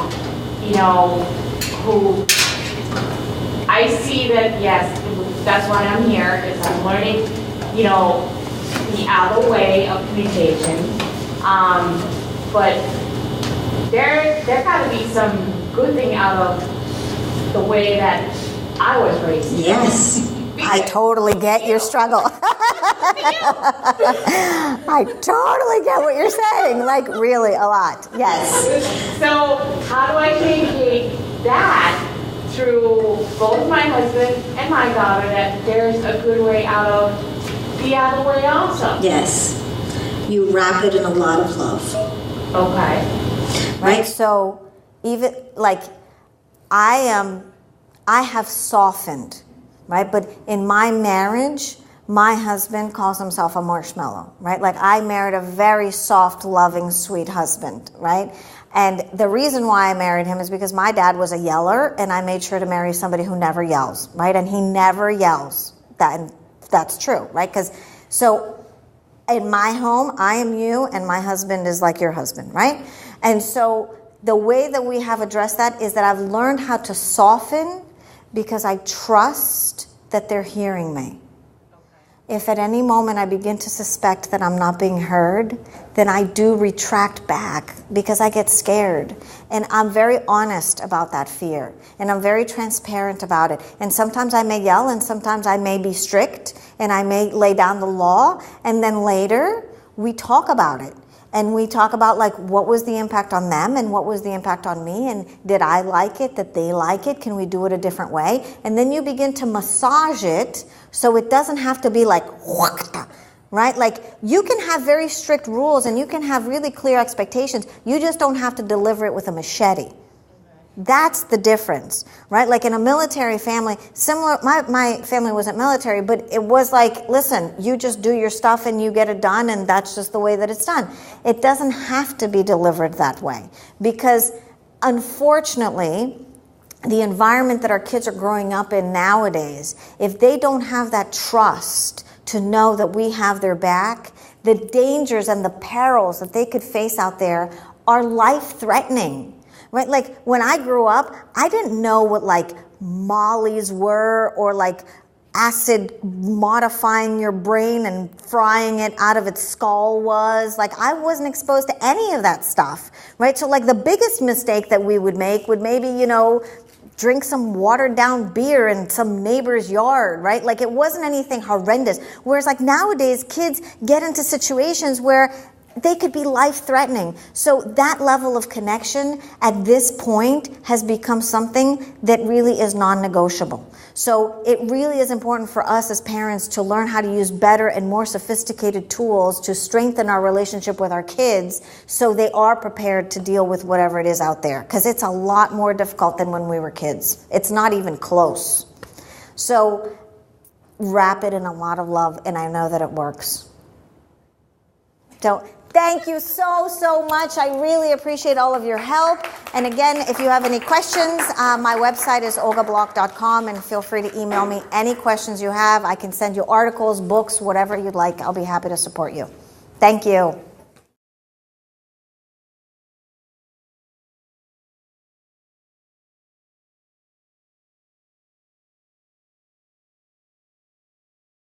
you know, who I see that, yes, that's why I'm here, is I'm learning, you know, the other way of communication. But there got to be some good thing out of the way that I was raised. Yes. I totally get your struggle. I totally get what you're saying. Like, really, a lot. Yes. So how do I communicate that through both my husband and my daughter, that there's a good way out of the other way also? Yes. You wrap it in a lot of love. Okay. Right? So even like I have softened, right? But in my marriage, my husband calls himself a marshmallow, right? Like I married a very soft, loving, sweet husband, right? And the reason why I married him is because my dad was a yeller, and I made sure to marry somebody who never yells, right? And he never yells. That's true, right? Because so in my home, I am you, and my husband is like your husband, right? And so the way that we have addressed that is that I've learned how to soften, because I trust that they're hearing me. If at any moment I begin to suspect that I'm not being heard, then I do retract back because I get scared. And I'm very honest about that fear. And I'm very transparent about it. And sometimes I may yell, and sometimes I may be strict, and I may lay down the law. And then later, we talk about it. And we talk about like what was the impact on them and what was the impact on me, and did I like it, did they like it, can we do it a different way? And then you begin to massage it so it doesn't have to be like, right? Like you can have very strict rules and you can have really clear expectations. You just don't have to deliver it with a machete. That's the difference, right? Like in a military family, similar, my family wasn't military, but it was like, listen, you just do your stuff and you get it done, and that's just the way that it's done. It doesn't have to be delivered that way, because unfortunately, the environment that our kids are growing up in nowadays, if they don't have that trust to know that we have their back, the dangers and the perils that they could face out there are life-threatening. Right? Like when I grew up, I didn't know what like mollies were, or like acid modifying your brain and frying it out of its skull was. Like I wasn't exposed to any of that stuff, right? So like the biggest mistake that we would make would maybe, drink some watered down beer in some neighbor's yard, right? Like it wasn't anything horrendous. Whereas like nowadays, kids get into situations where they could be life-threatening. So that level of connection at this point has become something that really is non-negotiable. So it really is important for us as parents to learn how to use better and more sophisticated tools to strengthen our relationship with our kids so they are prepared to deal with whatever it is out there. Because it's a lot more difficult than when we were kids. It's not even close. So wrap it in a lot of love, and I know that it works. So thank you so much. I really appreciate all of your help. And again, if you have any questions, my website is olgabloch.com, and feel free to email me any questions you have. I can send you articles, books, whatever you'd like. I'll be happy to support you. Thank you.